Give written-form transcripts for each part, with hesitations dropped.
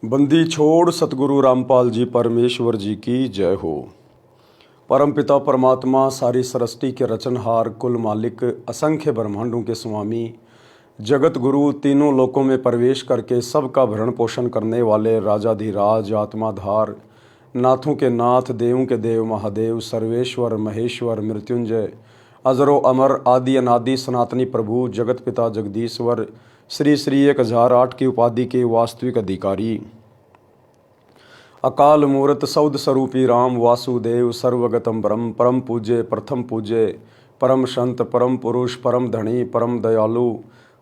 बंदी छोड़ सतगुरु रामपाल जी परमेश्वर जी की जय हो। परमपिता परमात्मा सारी सृष्टि के रचनहार कुल मालिक असंख्य ब्रह्मांडों के स्वामी जगत गुरु तीनों लोकों में प्रवेश करके सबका भरण पोषण करने वाले राजाधिराज आत्माधार नाथों के नाथ देवों के देव महादेव सर्वेश्वर महेश्वर मृत्युंजय अजरो अमर आदि अनादि सनातनी प्रभु जगत पिता जगदीश्वर श्री श्री 1008 की उपाधि के वास्तविक अधिकारी अकाल मूर्त सौद स्वरूपी राम वासुदेव सर्वगतम ब्रह्म परम पूज्य प्रथम पूज्य परम संत परम पुरुष परम धनी परम दयालु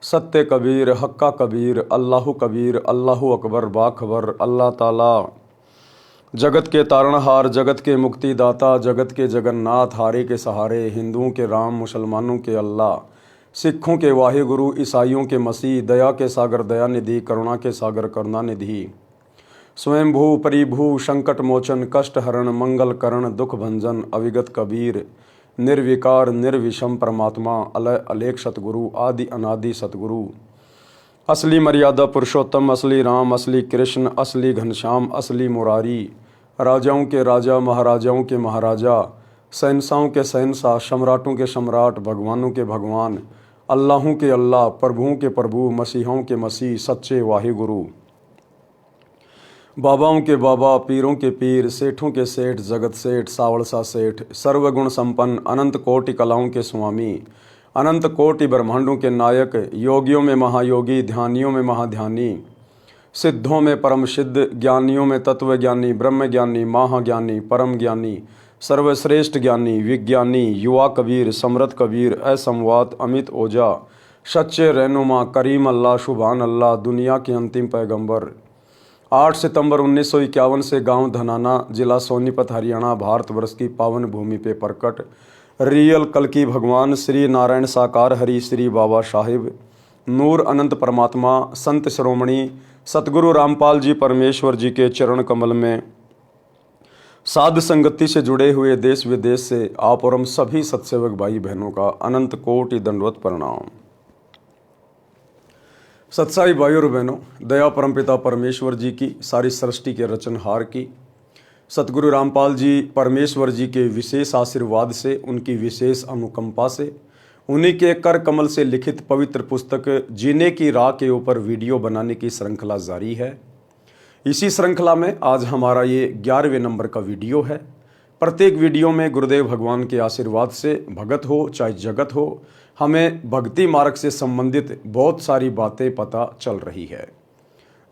सत्य कबीर हक्का कबीर अल्लाहु कबीर अल्लाहु अकबर बाखबर अल्लाह ताला जगत के तारणहार जगत के मुक्तिदाता जगत के जगन्नाथ हारे के सहारे हिंदुओं के राम मुसलमानों के अल्लाह सिखों के वाहिगुरु ईसाइयों के मसीह दया के सागर दया निधि करुणा के सागर करुणा निधि स्वयंभू परिभू संकट मोचन कष्ट हरण मंगल करण दुख भंजन अविगत कबीर निर्विकार निर्विषम परमात्मा अलय अलेख सतगुरु आदि अनादि सतगुरु असली मर्यादा पुरुषोत्तम असली राम असली कृष्ण असली घनश्याम असली मुरारी राजाओं के राजा महाराजाओं के महाराजा शहंशाहों के शहंशाह सम्राटों के सम्राट भगवानों के भगवान अल्लाहों के अल्लाह प्रभुओं के प्रभु मसीहों के मसीह सच्चे वाहिगुरु बाबाओं के बाबा पीरों के पीर सेठों के सेठ जगत सेठ सावड़सा सेठ सर्वगुण संपन्न अनंत कोटि कलाओं के स्वामी अनंत कोटि ब्रह्मांडों के नायक योगियों में महायोगी ध्यानियों में महाध्यानी सिद्धों में परम सिद्ध ज्ञानियों में तत्व ज्ञानी ब्रह्म ज्ञानी महाज्ञानी परम ज्ञानी सर्वश्रेष्ठ ज्ञानी विज्ञानी युवा कबीर समृद्ध कबीर असंवाद अमित ओझा सच्चे रहनुमा करीम अल्लाह शुभान अल्लाह दुनिया के अंतिम पैगंबर 8 सितंबर 1951 से गांव धनाना जिला सोनीपत हरियाणा भारतवर्ष की पावन भूमि पे प्रकट रियल कल्कि भगवान श्री नारायण साकार हरि श्री बाबा साहिब नूर अनंत परमात्मा संत श्रोमणी सतगुरु रामपाल जी परमेश्वर जी के चरण कमल में साध संगति से जुड़े हुए देश विदेश से आप और हम सभी सत्सेवक भाई बहनों का अनंत कोटि दंडवत प्रणाम। सत्साई भाई और बहनों, दया परमपिता परमेश्वर जी की सारी सृष्टि के रचनहार की सतगुरु रामपाल जी परमेश्वर जी के विशेष आशीर्वाद से उनकी विशेष अनुकंपा से उन्हीं के कर कमल से लिखित पवित्र पुस्तक जीने की राह के ऊपर वीडियो बनाने की श्रृंखला जारी है। इसी श्रृंखला में आज हमारा ये 11वें नंबर का वीडियो है। प्रत्येक वीडियो में गुरुदेव भगवान के आशीर्वाद से भगत हो चाहे जगत हो हमें भक्ति मार्ग से संबंधित बहुत सारी बातें पता चल रही है,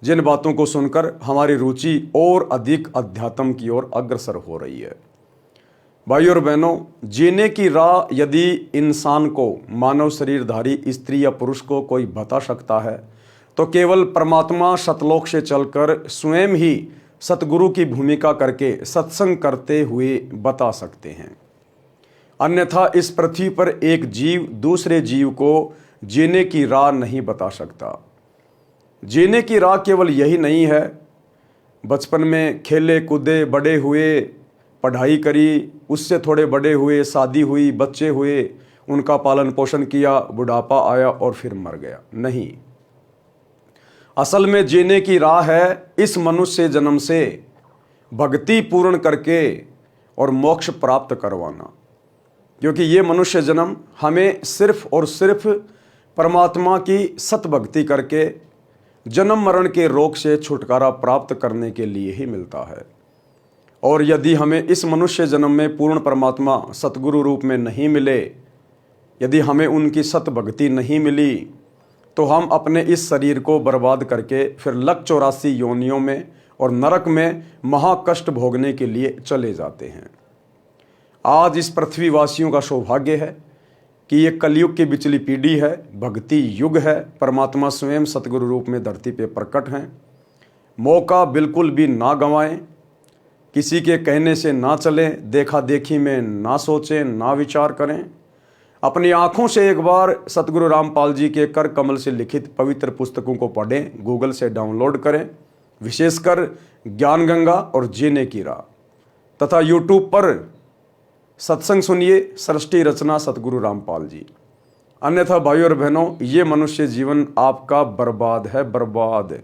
जिन बातों को सुनकर हमारी रुचि और अधिक अध्यात्म की ओर अग्रसर हो रही है। भाई और बहनों, जीने की राह यदि इंसान को मानव शरीरधारी स्त्री या पुरुष को कोई बता सकता है तो केवल परमात्मा सतलोक से चलकर स्वयं ही सतगुरु की भूमिका करके सत्संग करते हुए बता सकते हैं। अन्यथा इस पृथ्वी पर एक जीव दूसरे जीव को जीने की राह नहीं बता सकता। जीने की राह केवल यही नहीं है, बचपन में खेले कूदे बड़े हुए पढ़ाई करी, उससे थोड़े बड़े हुए शादी हुई बच्चे हुए उनका पालन पोषण किया बुढ़ापा आया और फिर मर गया। नहीं, असल में जीने की राह है इस मनुष्य जन्म से भक्ति पूर्ण करके और मोक्ष प्राप्त करवाना, क्योंकि ये मनुष्य जन्म हमें सिर्फ और सिर्फ परमात्मा की सत भक्ति करके जन्म मरण के रोग से छुटकारा प्राप्त करने के लिए ही मिलता है। और यदि हमें इस मनुष्य जन्म में पूर्ण परमात्मा सतगुरु रूप में नहीं मिले, यदि हमें उनकी सत भक्ति नहीं मिली, तो हम अपने इस शरीर को बर्बाद करके फिर 184 योनियों में और नरक में महाकष्ट भोगने के लिए चले जाते हैं। आज इस पृथ्वीवासियों का सौभाग्य है कि ये कलयुग की बिचली पीढ़ी है, भक्ति युग है, परमात्मा स्वयं सतगुरु रूप में धरती पे प्रकट हैं। मौका बिल्कुल भी ना गंवाएं, किसी के कहने से ना चलें, देखा देखी में ना सोचें ना विचार करें। अपनी आंखों से एक बार सतगुरु रामपाल जी के कर कमल से लिखित पवित्र पुस्तकों को पढ़ें, गूगल से डाउनलोड करें, विशेषकर ज्ञान गंगा और जीने की राह, तथा यूट्यूब पर सत्संग सुनिए सृष्टि रचना सतगुरु रामपाल जी। अन्यथा भाइयों और बहनों, ये मनुष्य जीवन आपका बर्बाद है, बर्बाद।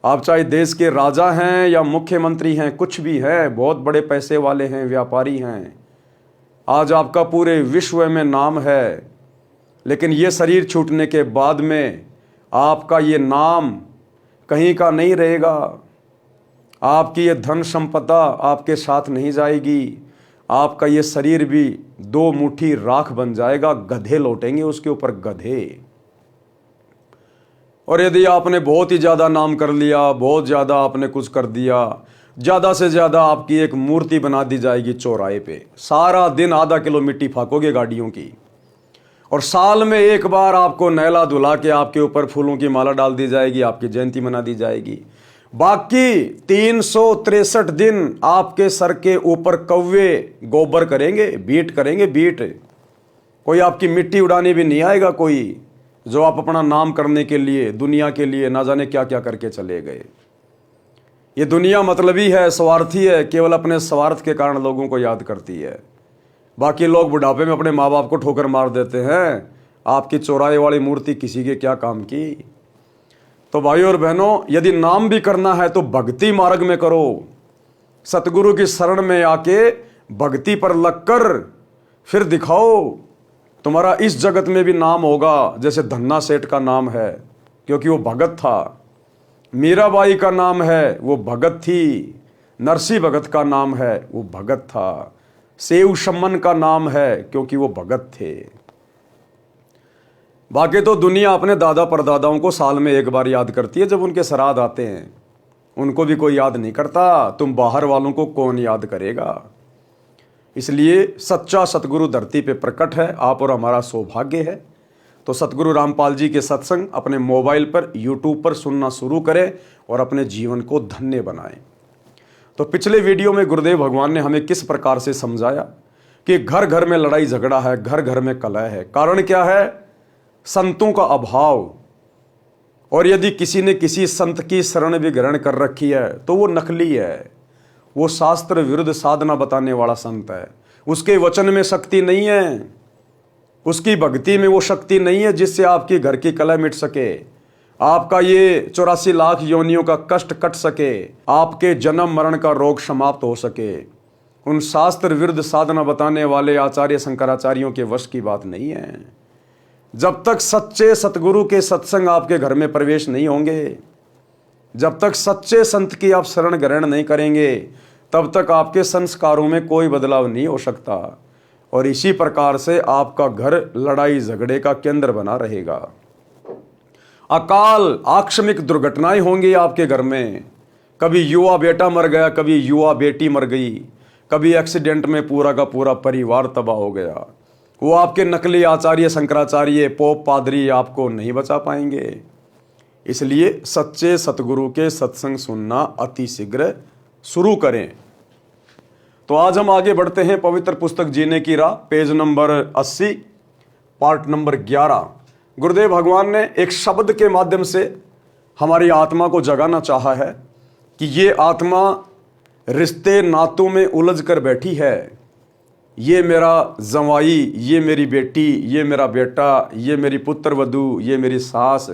आप चाहे देश के राजा हैं या मुख्यमंत्री हैं, कुछ भी हैं, बहुत बड़े पैसे वाले हैं, व्यापारी हैं, आज आपका पूरे विश्व में नाम है, लेकिन ये शरीर छूटने के बाद में आपका ये नाम कहीं का नहीं रहेगा। आपकी ये धन संपदा आपके साथ नहीं जाएगी। आपका ये शरीर भी 2 मुट्ठी राख बन जाएगा, गधे लौटेंगे उसके ऊपर, गधे। और यदि आपने बहुत ही ज़्यादा नाम कर लिया, बहुत ज़्यादा आपने कुछ कर दिया, ज़्यादा से ज़्यादा आपकी एक मूर्ति बना दी जाएगी चौराहे पे। सारा दिन आधा किलो मिट्टी फाकोगे गाड़ियों की, और साल में एक बार आपको नहला धुला के आपके ऊपर फूलों की माला डाल दी जाएगी, आपकी जयंती मना दी जाएगी। बाकी 363 दिन आपके सर के ऊपर कौवे गोबर करेंगे, बीट करेंगे, बीट। कोई आपकी मिट्टी उड़ाने भी नहीं आएगा कोई, जो आप अपना नाम करने के लिए, दुनिया के लिए ना जाने क्या क्या करके चले गए। ये दुनिया मतलबी है, स्वार्थी है, केवल अपने स्वार्थ के कारण लोगों को याद करती है। बाकी लोग बुढ़ापे में अपने माँ बाप को ठोकर मार देते हैं। आपकी चौराहे वाली मूर्ति किसी के क्या काम की। तो भाइयों और बहनों, यदि नाम भी करना है तो भक्ति मार्ग में करो। सतगुरु की शरण में आके भक्ति पर लगकर फिर दिखाओ, तुम्हारा इस जगत में भी नाम होगा। जैसे धन्ना सेठ का नाम है क्योंकि वो भगत था, मीराबाई का नाम है, वो भगत थी, नरसी भगत का नाम है, वो भगत था, सेव शमन का नाम है क्योंकि वो भगत थे। बाकी तो दुनिया अपने दादा परदादाओं को साल में एक बार याद करती है जब उनके श्राद्ध आते हैं, उनको भी कोई याद नहीं करता। तुम बाहर वालों को कौन याद करेगा। इसलिए सच्चा सतगुरु धरती पे प्रकट है, आप और हमारा सौभाग्य है। तो सतगुरु रामपाल जी के सत्संग अपने मोबाइल पर, यूट्यूब पर सुनना शुरू करें और अपने जीवन को धन्य बनाएं। तो पिछले वीडियो में गुरुदेव भगवान ने हमें किस प्रकार से समझाया कि घर घर में लड़ाई झगड़ा है, घर घर में कलह है। कारण क्या है? संतों का अभाव। और यदि किसी ने किसी संत की शरण भी ग्रहण कर रखी है तो वो नकली है, वो शास्त्र विरुद्ध साधना बताने वाला संत है। उसके वचन में शक्ति नहीं है, उसकी भक्ति में वो शक्ति नहीं है जिससे आपकी घर की कलह मिट सके, आपका ये 84 लाख योनियों का कष्ट कट सके, आपके जन्म मरण का रोग समाप्त हो सके। उन शास्त्र विरुद्ध साधना बताने वाले आचार्य शंकराचार्यों के वश की बात नहीं है। जब तक सच्चे सतगुरु के सत्संग आपके घर में प्रवेश नहीं होंगे, जब तक सच्चे संत की आप शरण ग्रहण नहीं करेंगे, तब तक आपके संस्कारों में कोई बदलाव नहीं हो सकता। और इसी प्रकार से आपका घर लड़ाई झगड़े का केंद्र बना रहेगा। अकाल आकस्मिक दुर्घटनाएं होंगी आपके घर में। कभी युवा बेटा मर गया, कभी युवा बेटी मर गई, कभी एक्सीडेंट में पूरा का पूरा परिवार तबाह हो गया। वो आपके नकली आचार्य शंकराचार्य, पोप, पादरी आपको नहीं बचा पाएंगे। इसलिए सच्चे सतगुरु के सत्संग सुनना अति शीघ्र शुरू करें। तो आज हम आगे बढ़ते हैं पवित्र पुस्तक जीने की राह, पेज नंबर 80, पार्ट नंबर 11। गुरुदेव भगवान ने एक शब्द के माध्यम से हमारी आत्मा को जगाना चाहा है कि ये आत्मा रिश्ते नातों में उलझ कर बैठी है। ये मेरा जवाई, ये मेरी बेटी, ये मेरा बेटा, ये मेरी पुत्र वधू, ये मेरी सास,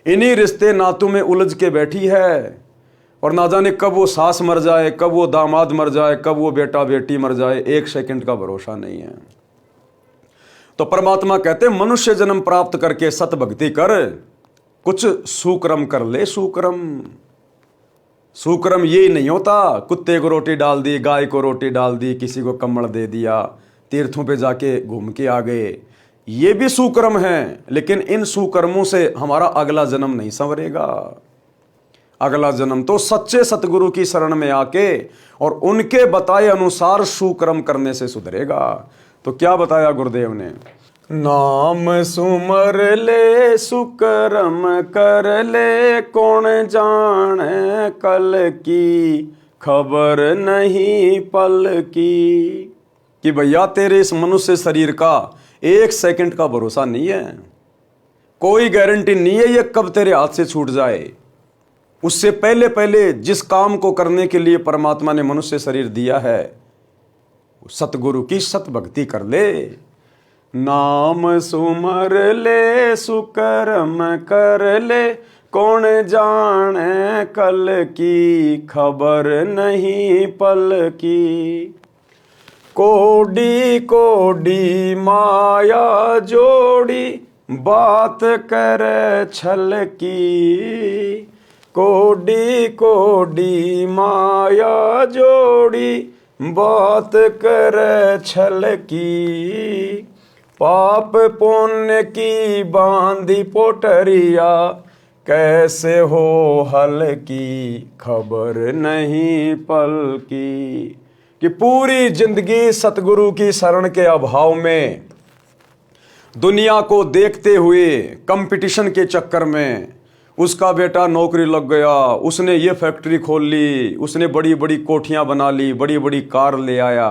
इन्हीं रिश्ते नातों में उलझ के बैठी है। और ना जाने कब वो सास मर जाए, कब वो दामाद मर जाए, कब वो बेटा बेटी मर जाए, एक सेकंड का भरोसा नहीं है। तो परमात्मा कहते मनुष्य जन्म प्राप्त करके सत भक्ति कर, कुछ सुकर्म कर ले। सुकर्म ये नहीं होता कुत्ते को रोटी डाल दी, गाय को रोटी डाल दी, किसी को कम्बल दे दिया, तीर्थों पे जाके घूम के आ गए। ये भी सुकर्म है, लेकिन इन सुकर्मों से हमारा अगला जन्म नहीं संवरेगा। अगला जन्म तो सच्चे सतगुरु की शरण में आके और उनके बताए अनुसार सुकर्म करने से सुधरेगा। तो क्या बताया गुरुदेव ने? नाम सुमर ले, सुकर्म कर ले, कौन जाने कल की, खबर नहीं पल की। कि भैया तेरे इस मनुष्य शरीर का एक सेकंड का भरोसा नहीं है, कोई गारंटी नहीं है ये कब तेरे हाथ से छूट जाए। उससे पहले पहले जिस काम को करने के लिए परमात्मा ने मनुष्य शरीर दिया है, सतगुरु की सत भक्ति कर ले। नाम सुमर ले, सुकर्म कर ले, कौन जाने कल की, खबर नहीं पल की। कोडी कोडी माया जोड़ी, बात करे छल की। कोडी कोडी माया जोड़ी, बात करे छल की। पाप पुण्य की बांधी पोटरिया, कैसे हो हल की, खबर नहीं पल की। कि पूरी जिंदगी सतगुरु की शरण के अभाव में, दुनिया को देखते हुए, कंपटीशन के चक्कर में उसका बेटा नौकरी लग गया, उसने ये फैक्ट्री खोल ली, उसने बड़ी बड़ी कोठियां बना ली, बड़ी बड़ी कार ले आया।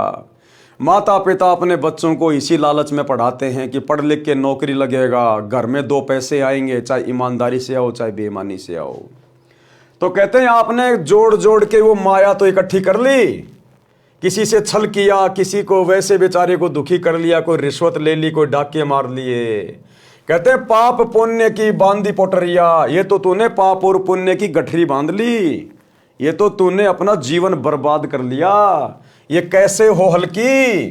माता पिता अपने बच्चों को इसी लालच में पढ़ाते हैं कि पढ़ लिख के नौकरी लगेगा, घर में दो पैसे आएंगे, चाहे ईमानदारी से आओ चाहे बेईमानी से आओ। तो कहते हैं आपने जोड़ जोड़ के वो माया तो इकट्ठी कर ली, किसी से छल किया, किसी को वैसे बेचारे को दुखी कर लिया, कोई रिश्वत ले ली, कोई डाके मार लिए। कहते हैं पाप पुण्य की बांधी पोटरिया, ये तो तूने पाप और पुण्य की गठरी बांध ली, ये तो तूने अपना जीवन बर्बाद कर लिया। ये कैसे हो हल्की,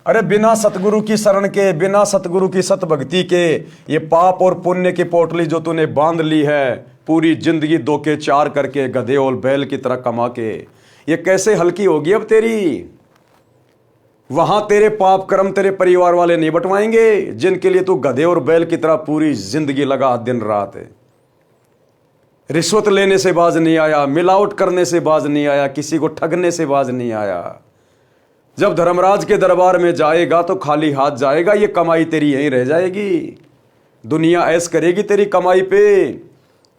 अरे बिना सतगुरु की शरण के, बिना सतगुरु की सत भक्ति के, ये पाप और पुण्य की पोटली जो तूने बांध ली है, पूरी जिंदगी दो के चार करके, गधे और बैल की तरह कमा के, ये कैसे हल्की होगी अब तेरी। वहां तेरे पाप कर्म तेरे परिवार वाले नहीं बटवाएंगे, जिनके लिए तू गधे और बैल की तरह पूरी जिंदगी लगा दिन रात। रिश्वत लेने से बाज नहीं आया, मिलावट करने से बाज नहीं आया, किसी को ठगने से बाज नहीं आया। जब धर्मराज के दरबार में जाएगा तो खाली हाथ जाएगा, ये कमाई तेरी यहीं रह जाएगी। दुनिया ऐश करेगी तेरी कमाई पे,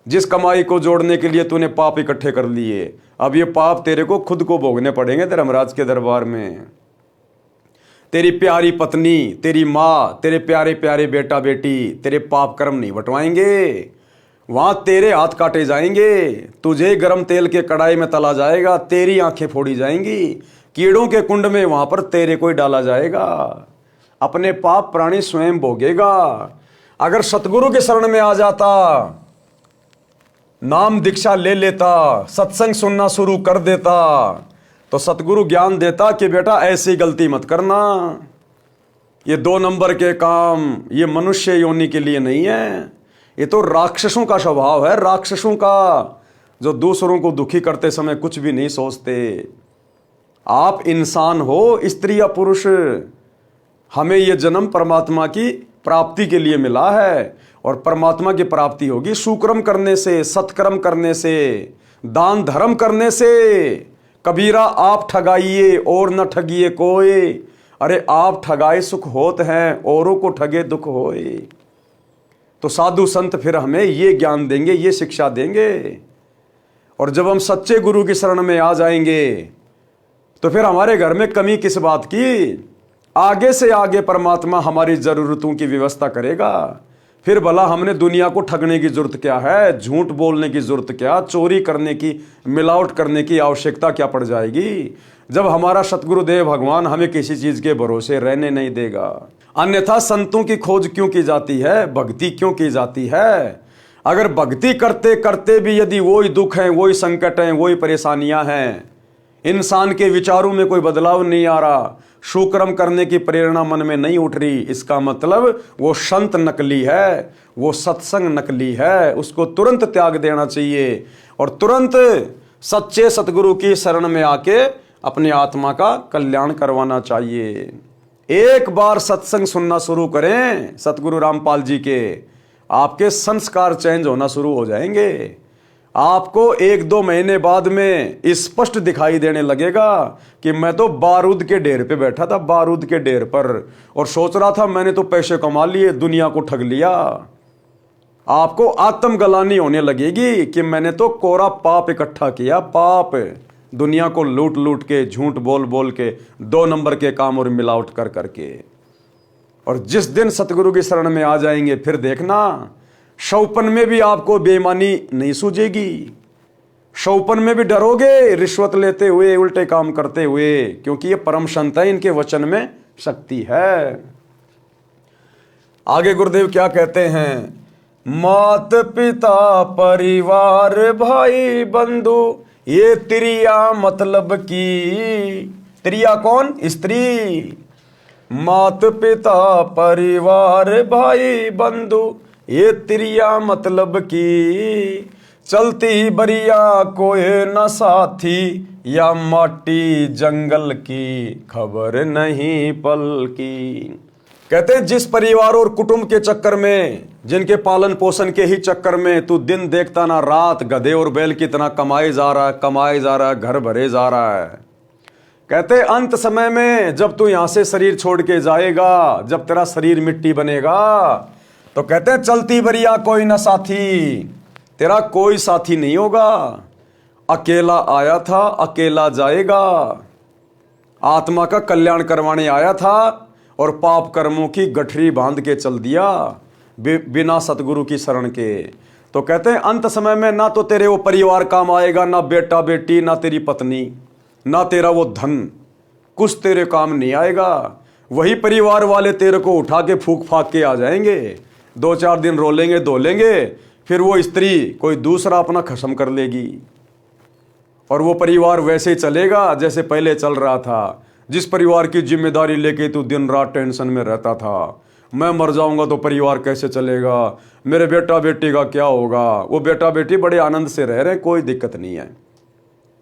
जिस कमाई को जोड़ने के लिए तूने पाप इकट्ठे कर लिए। अब ये पाप तेरे को खुद को भोगने पड़ेंगे धर्मराज के दरबार में। तेरी प्यारी पत्नी, तेरी माँ, तेरे प्यारे प्यारे बेटा बेटी तेरे पाप कर्म नहीं बटवाएंगे, वहां तेरे हाथ काटे जाएंगे, तुझे गरम तेल के कड़ाई में तला जाएगा, तेरी आंखें फोड़ी जाएंगी, कीड़ों के कुंड में वहां पर तेरे को ही डाला जाएगा। अपने पाप प्राणी स्वयं भोगेगा। अगर सतगुरु के शरण में आ जाता, नाम दीक्षा ले लेता, सत्संग सुनना शुरू कर देता, तो सतगुरु ज्ञान देता कि बेटा ऐसी गलती मत करना, ये 2 नंबर के काम ये मनुष्य योनि के लिए नहीं है, ये तो राक्षसों का स्वभाव है, राक्षसों का, जो दूसरों को दुखी करते समय कुछ भी नहीं सोचते। आप इंसान हो, स्त्री या पुरुष, हमें यह जन्म परमात्मा की प्राप्ति के लिए मिला है, और परमात्मा की प्राप्ति होगी सुकर्म करने से, सत्कर्म करने से, दान धर्म करने से। कबीरा आप ठगाइए और न ठगिए कोई, अरे आप ठगाए सुख होत हैं, औरों को ठगे दुख होए। तो साधु संत फिर हमें ये ज्ञान देंगे, ये शिक्षा देंगे। और जब हम सच्चे गुरु की शरण में आ जाएंगे तो फिर हमारे घर में कमी किस बात की। आगे से आगे परमात्मा हमारी जरूरतों की व्यवस्था करेगा। फिर भला हमने दुनिया को ठगने की जरूरत क्या है, झूठ बोलने की जरूरत क्या, चोरी करने की, मिलावट करने की आवश्यकता क्या पड़ जाएगी, जब हमारा सतगुरुदेव भगवान हमें किसी चीज के भरोसे रहने नहीं देगा। अन्यथा संतों की खोज क्यों की जाती है, भक्ति क्यों की जाती है। अगर भक्ति करते करते भी यदि वही दुख हैं, वही संकट हैं, वही परेशानियां हैं, इंसान के विचारों में कोई बदलाव नहीं आ रहा, सुकर्म करने की प्रेरणा मन में नहीं उठ रही, इसका मतलब वो संत नकली है, वो सत्संग नकली है, उसको तुरंत त्याग देना चाहिए और तुरंत सच्चे सतगुरु की शरण में आके अपनी आत्मा का कल्याण करवाना चाहिए। एक बार सत्संग सुनना शुरू करें सतगुरु रामपाल जी के, आपके संस्कार चेंज होना शुरू हो जाएंगे। आपको 1-2 महीने बाद में स्पष्ट दिखाई देने लगेगा कि मैं तो बारूद के ढेर पे बैठा था, बारूद के ढेर पर, और सोच रहा था मैंने तो पैसे कमा लिए, दुनिया को ठग लिया। आपको आत्मग्लानि होने लगेगी कि मैंने तो कोरा पाप इकट्ठा किया, पाप, दुनिया को लूट लूट के, झूठ बोल बोल के, 2 नंबर के काम और मिलावट कर करके। और जिस दिन सतगुरु की शरण में आ जाएंगे फिर देखना, शौपन में भी आपको बेईमानी नहीं सूझेगी, शौपन में भी डरोगे रिश्वत लेते हुए, उल्टे काम करते हुए, क्योंकि ये परम संत है, इनके वचन में शक्ति है। आगे गुरुदेव क्या कहते हैं, मात पिता परिवार भाई बंधु ये त्रिया मतलब की। त्रिया कौन? स्त्री। मात पिता परिवार भाई बंधु ये त्रिया मतलब की। चलती बरिया कोई न साथी या माटी जंगल की खबर नहीं पल की। कहते हैं जिस परिवार और कुटुंब के चक्कर में, जिनके पालन पोषण के ही चक्कर में तू दिन देखता ना रात गधे और बैल की तरह कमाए जा रहा है, कमाए जा रहा है, घर भरे जा रहा है। कहते हैं अंत समय में जब तू यहां से शरीर छोड़ के जाएगा, जब तेरा शरीर मिट्टी बनेगा, तो कहते हैं चलती बरिया कोई ना साथी, तेरा कोई साथी नहीं होगा। अकेला आया था अकेला जाएगा। आत्मा का कल्याण करवाने आया था और पाप कर्मों की गठरी बांध के चल दिया बिना सतगुरु की शरण के। तो कहते हैं अंत समय में ना तो तेरे वो परिवार काम आएगा, ना बेटा बेटी, ना तेरी पत्नी, ना तेरा वो धन, कुछ तेरे काम नहीं आएगा। वही परिवार वाले तेरे को उठा के फूक फाक के आ जाएंगे, 2-4 दिन रोलेंगे धोलेंगे, फिर वो स्त्री कोई दूसरा अपना खत्म कर लेगी और वो परिवार वैसे ही चलेगा जैसे पहले चल रहा था। जिस परिवार की जिम्मेदारी लेके तू दिन रात टेंशन में रहता था, मैं मर जाऊंगा तो परिवार कैसे चलेगा, मेरे बेटा बेटी का क्या होगा। वो बेटा बेटी बड़े आनंद से रह रहे हैं, कोई दिक्कत नहीं है।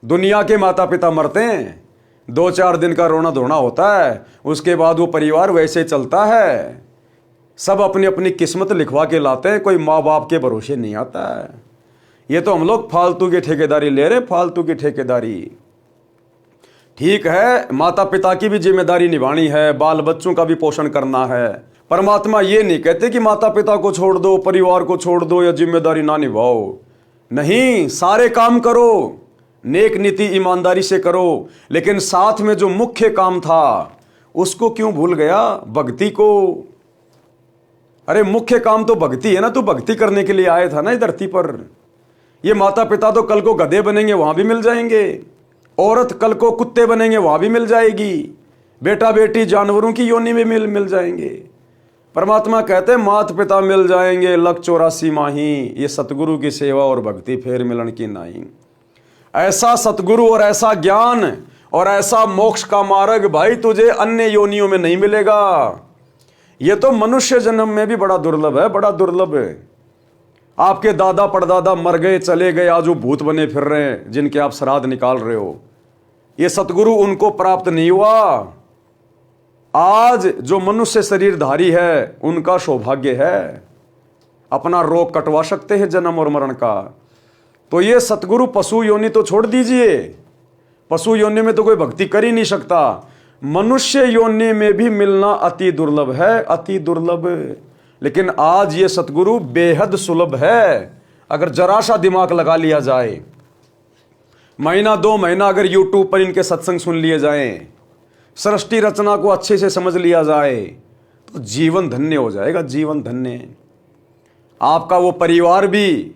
दुनिया के माता पिता मरते हैं, 2-4 दिन का रोना धोना होता है, उसके बाद वो परिवार वैसे चलता है। सब अपनी अपनी किस्मत लिखवा के लाते हैं, कोई माँ बाप के भरोसे नहीं आता है। ये तो हम लोग फालतू की ठेकेदारी ले रहे, फालतू की ठेकेदारी। ठीक है, माता पिता की भी जिम्मेदारी निभानी है, बाल बच्चों का भी पोषण करना है। परमात्मा ये नहीं कहते कि माता पिता को छोड़ दो, परिवार को छोड़ दो या जिम्मेदारी ना निभाओ। नहीं, सारे काम करो, नेक नीति ईमानदारी से करो, लेकिन साथ में जो मुख्य काम था उसको क्यों भूल गया? भक्ति को। अरे मुख्य काम तो भक्ति है ना, तू भक्ति करने के लिए आया था ना इस धरती पर। ये माता पिता तो कल को गधे बनेंगे, वहां भी मिल जाएंगे। औरत कल को कुत्ते बनेंगे, वहां भी मिल जाएगी। बेटा बेटी जानवरों की योनि में मिल जाएंगे। परमात्मा कहते हैं मात पिता मिल जाएंगे, लख 84 माही, ये सतगुरु की सेवा और भक्ति फेर मिलन की नहीं। ऐसा सतगुरु और ऐसा ज्ञान और ऐसा मोक्ष का मार्ग भाई तुझे अन्य योनियों में नहीं मिलेगा। ये तो मनुष्य जन्म में भी बड़ा दुर्लभ है, बड़ा दुर्लभ है। आपके दादा परदादा मर गए चले गए, आज वो भूत बने फिर रहे हैं जिनके आप श्राद्ध निकाल रहे हो। ये सतगुरु उनको प्राप्त नहीं हुआ। आज जो मनुष्य शरीरधारी है उनका सौभाग्य है, अपना रोग कटवा सकते हैं जन्म और मरण का। तो ये सतगुरु पशु योनि तो छोड़ दीजिए, पशु योनि में तो कोई भक्ति कर ही नहीं सकता। मनुष्य योनि में भी मिलना अति दुर्लभ है, अति दुर्लभ। लेकिन आज ये सतगुरु बेहद सुलभ है। अगर जरा सा दिमाग लगा लिया जाए, महीना 2 महीना अगर यूट्यूब पर इनके सत्संग सुन लिए जाएं, सृष्टि रचना को अच्छे से समझ लिया जाए, तो जीवन धन्य हो जाएगा, जीवन धन्य। आपका वो परिवार भी,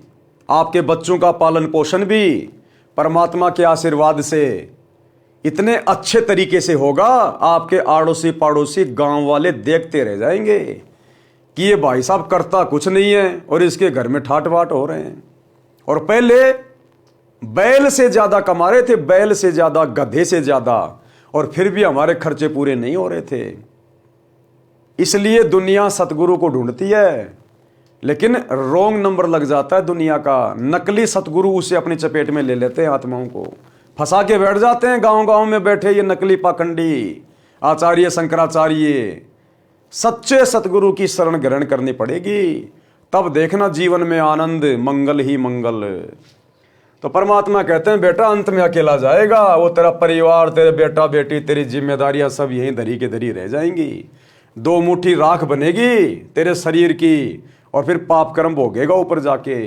आपके बच्चों का पालन पोषण भी परमात्मा के आशीर्वाद से इतने अच्छे तरीके से होगा, आपके आड़ोसी पड़ोसी गांव वाले देखते रह जाएंगे कि ये भाई साहब करता कुछ नहीं है और इसके घर में ठाट बाट हो रहे हैं। और पहले बैल से ज्यादा कमा रहे थे, बैल से ज्यादा, गधे से ज्यादा, और फिर भी हमारे खर्चे पूरे नहीं हो रहे थे। इसलिए दुनिया सतगुरु को ढूंढती है, लेकिन रॉन्ग नंबर लग जाता है दुनिया का। नकली सतगुरु उसे अपनी चपेट में ले लेते हैं, आत्माओं को फंसा के बैठ जाते हैं। गांव गांव में बैठे ये नकली पाखंडी आचार्य शंकराचार्य। सच्चे सतगुरु की शरण ग्रहण करनी पड़ेगी, तब देखना जीवन में आनंद, मंगल ही मंगल। तो परमात्मा कहते हैं बेटा अंत में अकेला जाएगा, वो तेरा परिवार, तेरे बेटा बेटी, तेरी जिम्मेदारियां सब यहीं धरी के धरी रह जाएंगी। 2 मुट्ठी राख बनेगी तेरे शरीर की, और फिर पाप कर्म भोगेगा ऊपर जाके।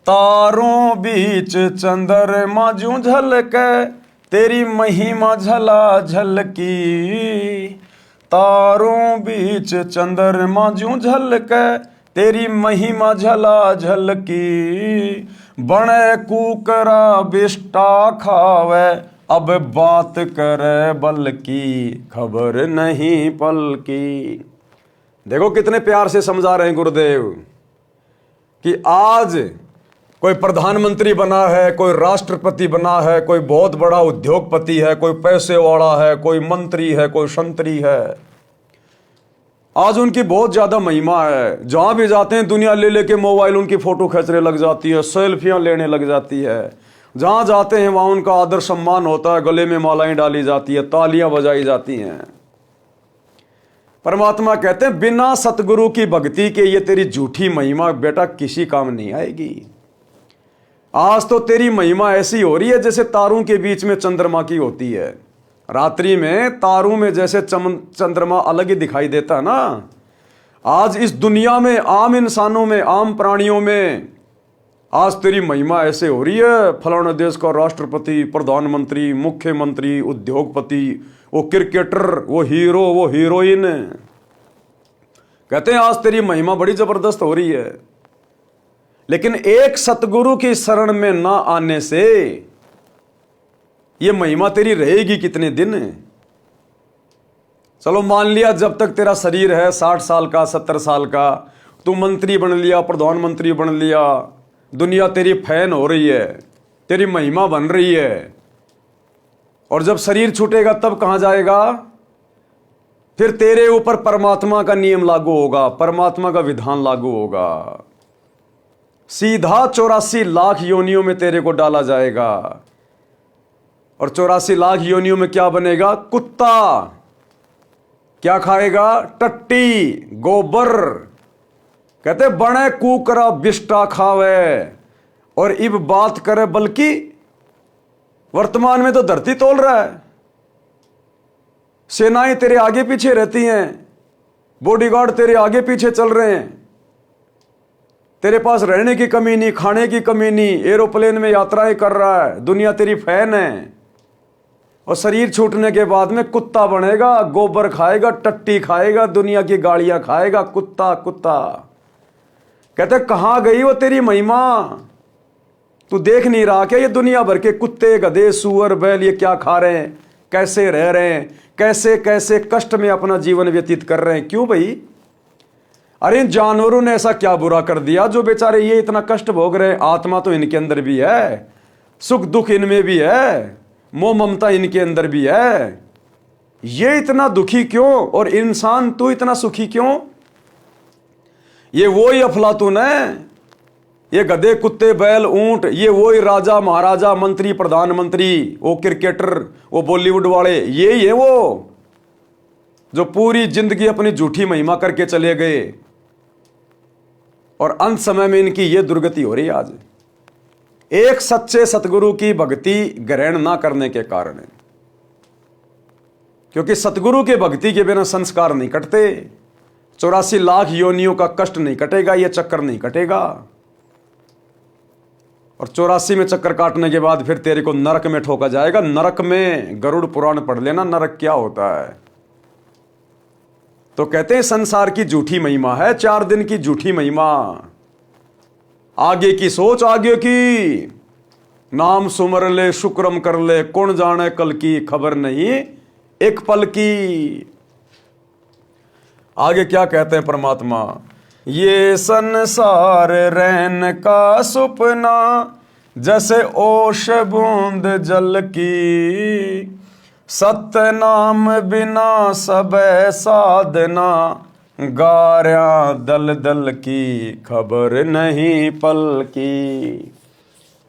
तारों बीच चंद्रमा जूं झलके, तेरी महिमा झला झलकी। तारों बीच चंद्रमा जूं झलके, तेरी महिमा झला झलकी। बने कुकरा बिष्टा खावे, अब बात करे बल की खबर नहीं पल की। देखो कितने प्यार से समझा रहे हैं गुरुदेव कि आज कोई प्रधानमंत्री बना है, कोई राष्ट्रपति बना है, कोई बहुत बड़ा उद्योगपति है, कोई पैसे वाला है, कोई मंत्री है, कोई संतरी है। आज उनकी बहुत ज्यादा महिमा है। जहां भी जाते हैं दुनिया ले लेके मोबाइल उनकी फोटो खींचने लग जाती है, सेल्फियां लेने लग जाती है। जहां जाते हैं वहां उनका आदर सम्मान होता है, गले में मालाएं डाली जाती है, तालियां बजाई जाती हैं। परमात्मा कहते हैं बिना सतगुरु की भक्ति के ये तेरी झूठी महिमा बेटा किसी काम नहीं आएगी। आज तो तेरी महिमा ऐसी हो रही है जैसे तारों के बीच में चंद्रमा की होती है। रात्रि में तारों में जैसे चंद्रमा अलग ही दिखाई देता है ना, आज इस दुनिया में आम इंसानों में, आम प्राणियों में आज तेरी महिमा ऐसे हो रही है। फलाने देश का राष्ट्रपति, प्रधानमंत्री, मुख्यमंत्री, उद्योगपति, वो क्रिकेटर, वो हीरो, वो हीरोइन, कहते हैं आज तेरी महिमा बड़ी जबरदस्त हो रही है। लेकिन एक सतगुरु की शरण में ना आने से ये महिमा तेरी रहेगी कितने दिन? चलो मान लिया जब तक तेरा शरीर है 60 साल का, 70 साल का, तू मंत्री बन लिया, प्रधानमंत्री बन लिया, दुनिया तेरी फैन हो रही है, तेरी महिमा बन रही है। और जब शरीर छूटेगा तब कहां जाएगा? फिर तेरे ऊपर परमात्मा का नियम लागू होगा, परमात्मा का विधान लागू होगा। सीधा 84 लाख योनियों में तेरे को डाला जाएगा। और 84 लाख योनियों में क्या बनेगा? कुत्ता। क्या खाएगा? टट्टी, गोबर। कहते बने कुकरा बिष्टा खावे और इब बात करे, बल्कि वर्तमान में तो धरती तोल रहा है। सेनाएं तेरे आगे पीछे रहती हैं, बॉडीगार्ड तेरे आगे पीछे चल रहे हैं। तेरे पास रहने की कमी नहीं, खाने की कमी नहीं, एरोप्लेन में यात्राएं कर रहा है, दुनिया तेरी फैन है। और शरीर छूटने के बाद में कुत्ता बनेगा, गोबर खाएगा, टट्टी खाएगा, दुनिया की गालियां खाएगा, कुत्ता कुत्ता। कहते कहां गई वो तेरी महिमा? तू देख नहीं रहा क्या? ये दुनिया भर के कुत्ते, गधे, सूअर, बैल ये क्या खा रहे हैं, कैसे रह रहे हैं, कैसे कैसे कष्ट में अपना जीवन व्यतीत कर रहे हैं? क्यों भाई? अरे इन जानवरों ने ऐसा क्या बुरा कर दिया जो बेचारे ये इतना कष्ट भोग रहे हैं? आत्मा तो इनके अंदर भी है, सुख दुख इनमें भी है, मोह ममता इनके अंदर भी है। ये इतना दुखी क्यों? और इंसान तू इतना सुखी क्यों? ये वही अफलातून है, ये गधे, कुत्ते, बैल, ऊंट, ये वही राजा, महाराजा, मंत्री, प्रधानमंत्री, वो क्रिकेटर, वो बॉलीवुड वाले, ये ही है वो जो पूरी जिंदगी अपनी झूठी महिमा करके चले गए और अंत समय में इनकी ये दुर्गति हो रही है। आज एक सच्चे सतगुरु की भक्ति ग्रहण ना करने के कारण है, क्योंकि सतगुरु के भक्ति के बिना संस्कार नहीं कटते। 84 लाख योनियों का कष्ट नहीं कटेगा, ये चक्कर नहीं कटेगा। और 84 में चक्कर काटने के बाद फिर तेरे को नरक में ठोका जाएगा। नरक में गरुड़ पुराण पढ़ लेना, नरक क्या होता है। तो कहते हैं संसार की झूठी महिमा है, 4 दिन की झूठी महिमा। आगे की सोच, आगे की नाम सुमर ले, शुक्रम कर ले, कौन जाने कल की, खबर नहीं एक पल की। आगे क्या कहते हैं परमात्मा? ये संसार रैन का सुपना, जैसे ओश बूंद जल की, सत्य नाम बिना सब साधना, गार्या दल दल की, खबर नहीं पल की।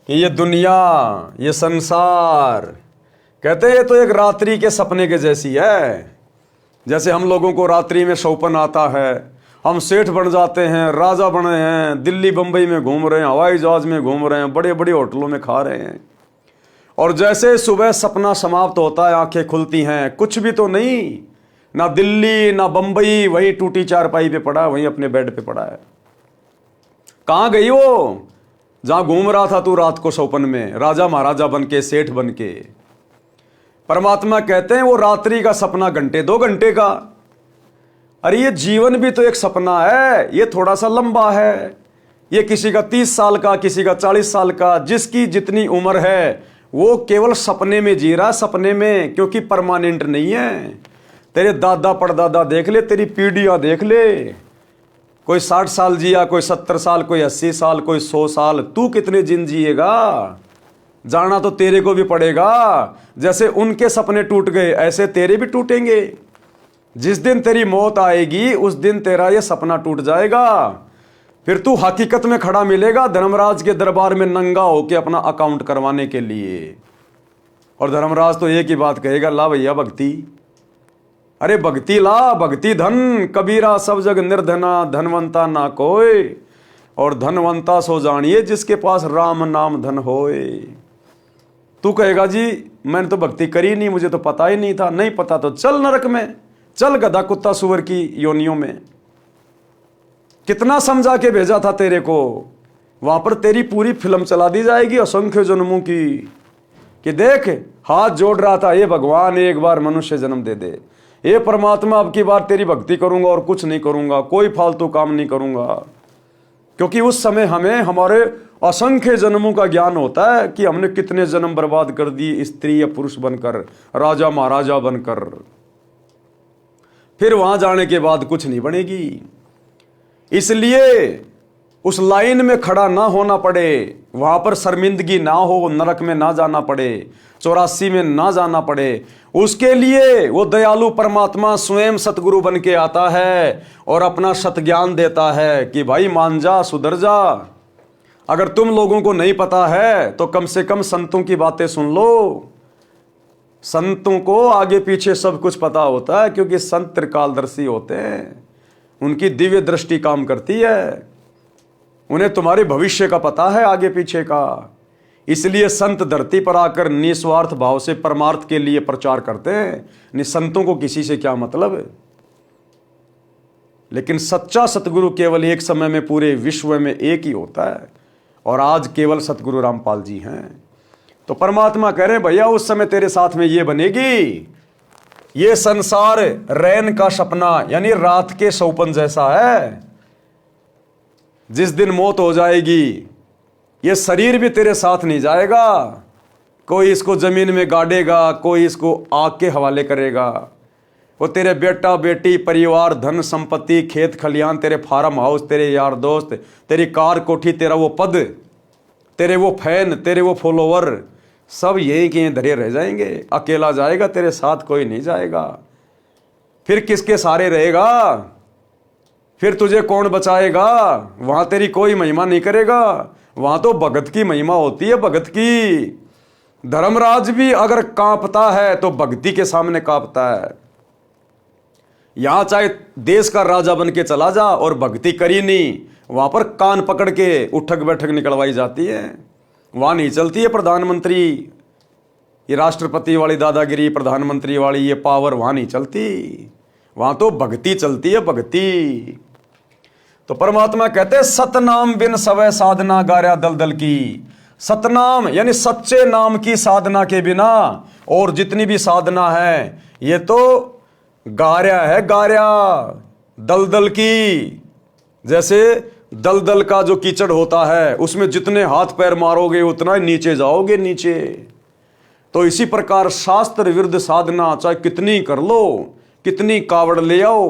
कि ये दुनिया, ये संसार, कहते हैं ये तो एक रात्रि के सपने के जैसी है। जैसे हम लोगों को रात्रि में सौपन आता है, हम सेठ बन जाते हैं, राजा बने हैं, दिल्ली बंबई में घूम रहे हैं, हवाई जहाज में घूम रहे हैं, बड़े बड़े होटलों में खा रहे हैं। और जैसे सुबह सपना समाप्त होता है, आंखें खुलती हैं, कुछ भी तो नहीं, ना दिल्ली ना बंबई, वही टूटी चारपाई पे पड़ा है, वहीं अपने बेड पे पड़ा है। कहां गई वो जहां घूम रहा था तू रात को सौपन में, राजा महाराजा बन के, सेठ बन के? परमात्मा कहते हैं वो रात्रि का सपना घंटे 2 घंटे का। अरे ये जीवन भी तो एक सपना है, ये थोड़ा सा लंबा है। ये किसी का 30 साल का, किसी का 40 साल का, जिसकी जितनी उम्र है वो केवल सपने में जी रहा, सपने में, क्योंकि परमानेंट नहीं है। तेरे दादा परदादा देख ले, तेरी पीढ़ियां देख ले, कोई 60 साल जिया, कोई 70 साल, कोई 80 साल, कोई 100 साल। तू कितने दिन जिएगा? जाना तो तेरे को भी पड़ेगा। जैसे उनके सपने टूट गए ऐसे तेरे भी टूटेंगे। जिस दिन तेरी मौत आएगी उस दिन तेरा ये सपना टूट जाएगा। फिर तू हकीकत में खड़ा मिलेगा धर्मराज के दरबार में नंगा होके अपना अकाउंट करवाने के लिए। और धर्मराज तो एक ही बात कहेगा, ला भैया भक्ति, अरे भक्ति ला, भक्ति धन, कबीरा सब जग निर्धना, धनवंता ना कोई, और धनवंता सो जानिए जिसके पास राम नाम धन होए। तू कहेगा जी मैंने तो भक्ति करी नहीं, मुझे तो पता ही नहीं था। नहीं पता तो चल नरक में, चल गधा कुत्ता सुअर की योनियों में। कितना समझा के भेजा था तेरे को, वहां पर तेरी पूरी फिल्म चला दी जाएगी असंख्य जन्मों की, कि देख हाथ जोड़ रहा था, ये भगवान एक बार मनुष्य जन्म दे दे, ये परमात्मा अब की बार तेरी भक्ति करूंगा और कुछ नहीं करूंगा, कोई फालतू काम नहीं करूंगा। क्योंकि उस समय हमें हमारे असंख्य जन्मों का ज्ञान होता है कि हमने कितने जन्म बर्बाद कर दिए, स्त्री या पुरुष बनकर, राजा महाराजा बनकर। फिर वहां जाने के बाद कुछ नहीं बनेगी। इसलिए उस लाइन में खड़ा ना होना पड़े, वहां पर शर्मिंदगी ना हो, नरक में ना जाना पड़े, 84 में ना जाना पड़े, उसके लिए वो दयालु परमात्मा स्वयं सतगुरु बन के आता है और अपना सत ज्ञान देता है कि भाई मान जा, सुधर जा। अगर तुम लोगों को नहीं पता है तो कम से कम संतों की बातें सुन लो। संतों को आगे पीछे सब कुछ पता होता है, क्योंकि संत त्रिकालदर्शी होते हैं, उनकी दिव्य दृष्टि काम करती है, उन्हें तुम्हारे भविष्य का पता है, आगे पीछे का। इसलिए संत धरती पर आकर निस्वार्थ भाव से परमार्थ के लिए प्रचार करते हैं। संतों को किसी से क्या मतलब है। लेकिन सच्चा सतगुरु केवल एक समय में पूरे विश्व में एक ही होता है, और आज केवल सतगुरु रामपाल जी हैं। तो परमात्मा कह रहे हैं भैया उस समय तेरे साथ में ये बनेगी, ये संसार रैन का सपना यानी रात के सौपन जैसा है। जिस दिन मौत हो जाएगी ये शरीर भी तेरे साथ नहीं जाएगा, कोई इसको जमीन में गाड़ेगा, कोई इसको आग के हवाले करेगा। वो तेरे बेटा बेटी, परिवार, धन संपत्ति, खेत खलियान, तेरे फार्म हाउस, तेरे यार दोस्त, तेरी कार कोठी, तेरा वो पद, तेरे वो फैन, तेरे वो फॉलोवर, सब यहीं के धरे रह जाएंगे। अकेला जाएगा, तेरे साथ कोई नहीं जाएगा। फिर किसके सहारे रहेगा? फिर तुझे कौन बचाएगा? वहां तेरी कोई महिमा नहीं करेगा, वहां तो भगत की महिमा होती है, भगत की। धर्मराज भी अगर कांपता है तो भक्ति के सामने कांपता है। यहां चाहे देश का राजा बन के चला जा और भक्ति करी नहीं, वहां पर कान पकड़ के उठक बैठक निकलवाई जाती है। वहां नहीं चलती है प्रधानमंत्री, ये राष्ट्रपति वाली दादागिरी, प्रधानमंत्री वाली ये पावर वहां नहीं चलती। वहां तो भक्ति चलती है, भक्ति। तो परमात्मा कहते हैं सतनाम बिन सवै साधना गार्या दलदल की। सतनाम यानी सच्चे नाम की साधना के बिना और जितनी भी साधना है ये तो गार्या है, गार्या दलदल की। जैसे दलदल का जो कीचड़ होता है उसमें जितने हाथ पैर मारोगे उतना ही नीचे जाओगे, नीचे। तो इसी प्रकार शास्त्र विरुद्ध साधना चाहे कितनी कर लो, कितनी कावड़ ले आओ,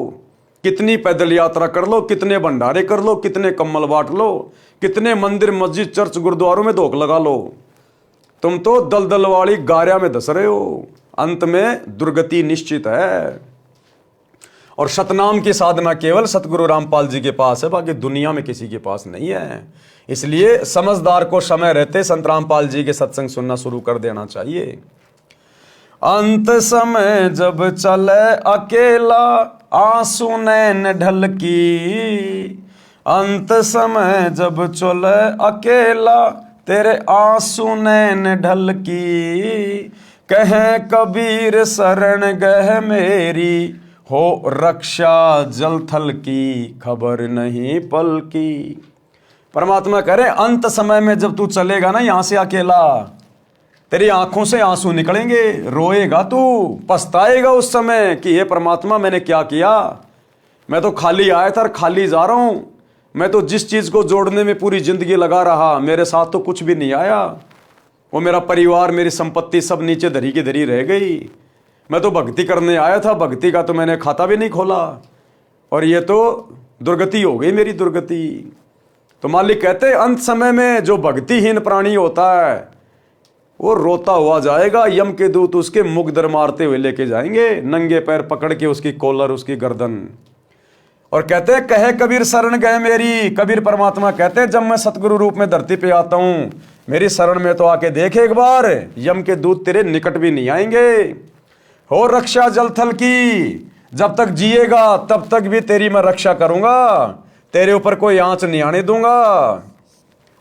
कितनी पैदल यात्रा कर लो, कितने भंडारे कर लो, कितने कम्बल बांट लो, कितने मंदिर मस्जिद चर्च गुरुद्वारों में धोख लगा लो, तुम तो दलदल वाली गार्या में धस रहे हो। अंत में दुर्गति निश्चित है। और सतनाम की साधना केवल सतगुरु रामपाल जी के पास है, बाकी दुनिया में किसी के पास नहीं है। इसलिए समझदार को समय रहते संत रामपाल जी के सत्संग सुनना शुरू कर देना चाहिए। अंत समय जब चले अकेला आंसू नैन ढलकी, अंत समय जब चले अकेला तेरे आंसू नैन ढलकी, कहे कबीर शरण गह मेरी हो रक्षा जल थल की, खबर नहीं पल की। परमात्मा कह रहे अंत समय में जब तू चलेगा ना यहां से अकेला, तेरी आंखों से आंसू निकलेंगे, रोएगा तू, पछताएगा उस समय कि हे परमात्मा मैंने क्या किया। मैं तो खाली आया था और खाली जा रहा हूं। मैं तो जिस चीज को जोड़ने में पूरी जिंदगी लगा रहा, मेरे साथ तो कुछ भी नहीं आया। वो मेरा परिवार, मेरी संपत्ति सब नीचे धरी की धरी रह गई। मैं तो भक्ति करने आया था, भक्ति का तो मैंने खाता भी नहीं खोला, और ये तो दुर्गति हो गई मेरी, दुर्गति। तो मालिक कहते हैं अंत समय में जो भक्तिहीन प्राणी होता है वो रोता हुआ जाएगा, यम के दूत उसके मुख दर मारते हुए लेके जाएंगे, नंगे पैर पकड़ के उसकी कॉलर, उसकी गर्दन। और कहते हैं कहे कबीर शरण गए मेरी, कबीर परमात्मा कहते हैं जब मैं सतगुरु रूप में धरती पे आता हूं, मेरी शरण में तो आके देख एक बार, यम के दूत तेरे निकट भी नहीं आएंगे। हो रक्षा जलथल की, जब तक जिएगा तब तक भी तेरी मैं रक्षा करूंगा, तेरे ऊपर कोई आंच नहीं आने दूंगा।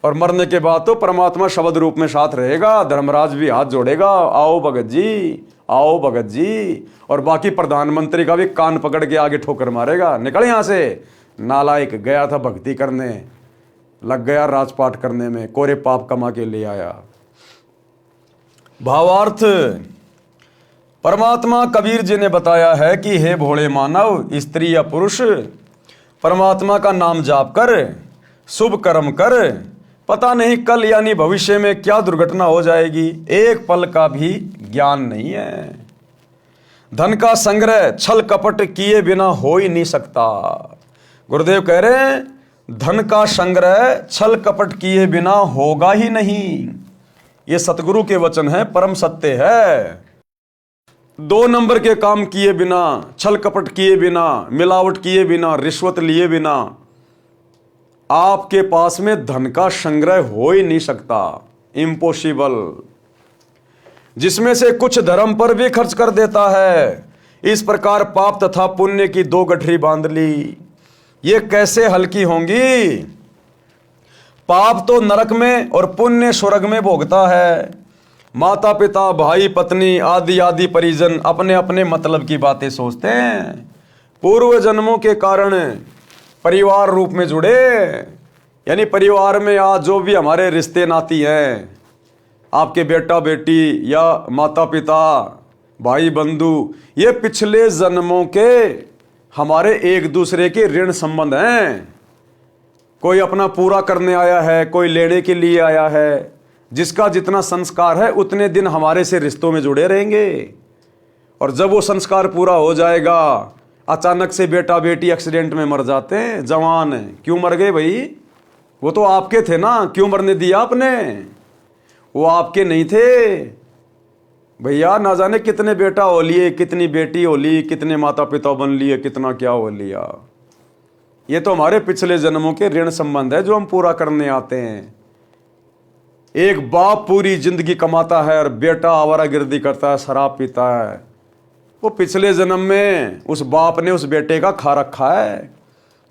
और मरने के बाद तो परमात्मा शब्द रूप में साथ रहेगा, धर्मराज भी हाथ जोड़ेगा, आओ भगत जी, आओ भगत जी, और बाकी प्रधानमंत्री का भी कान पकड़ के आगे ठोकर मारेगा, निकल यहां से नालायक, गया था भक्ति करने, लग गया राजपाट करने में, कोरे पाप कमा के ले आया। भावार्थ, परमात्मा कबीर जी ने बताया है कि हे भोले मानव, स्त्री या पुरुष, परमात्मा का नाम जाप कर, शुभ कर्म कर, पता नहीं कल यानी भविष्य में क्या दुर्घटना हो जाएगी, एक पल का भी ज्ञान नहीं है। धन का संग्रह छल कपट किए बिना हो ही नहीं सकता। गुरुदेव कह रहे हैं धन का संग्रह छल कपट किए बिना होगा ही नहीं। ये सतगुरु के वचन है, परम सत्य है। 2 नंबर के काम किए बिना, छल कपट किए बिना, मिलावट किए बिना, रिश्वत लिए बिना आपके पास में धन का संग्रह हो ही नहीं सकता, इम्पॉसिबल। जिसमें से कुछ धर्म पर भी खर्च कर देता है, इस प्रकार पाप तथा पुण्य की 2 गठरी बांध ली, ये कैसे हल्की होंगी। पाप तो नरक में और पुण्य स्वर्ग में भोगता है। माता पिता भाई पत्नी आदि आदि परिजन अपने अपने मतलब की बातें सोचते हैं, पूर्व जन्मों के कारण परिवार रूप में जुड़े, यानी परिवार में आज जो भी हमारे रिश्ते नाती हैं, आपके बेटा बेटी या माता पिता भाई बंधु, ये पिछले जन्मों के हमारे एक दूसरे के ऋण संबंध हैं। कोई अपना पूरा करने आया है, कोई लेने के लिए आया है, जिसका जितना संस्कार है उतने दिन हमारे से रिश्तों में जुड़े रहेंगे। और जब वो संस्कार पूरा हो जाएगा, अचानक से बेटा बेटी एक्सीडेंट में मर जाते हैं, जवान क्यों मर गए भाई, वो तो आपके थे ना, क्यों मरने दिया आपने, वो आपके नहीं थे भैया। ना जाने कितने बेटा हो लिए, कितनी बेटी हो ली, कितने माता पिता बन लिए, कितना क्या हो लिया। ये तो हमारे पिछले जन्मों के ऋण संबंध है जो हम पूरा करने आते हैं। एक बाप पूरी जिंदगी कमाता है और बेटा आवारागर्दी करता है, शराब पीता है, वो पिछले जन्म में उस बाप ने उस बेटे का खा रखा है,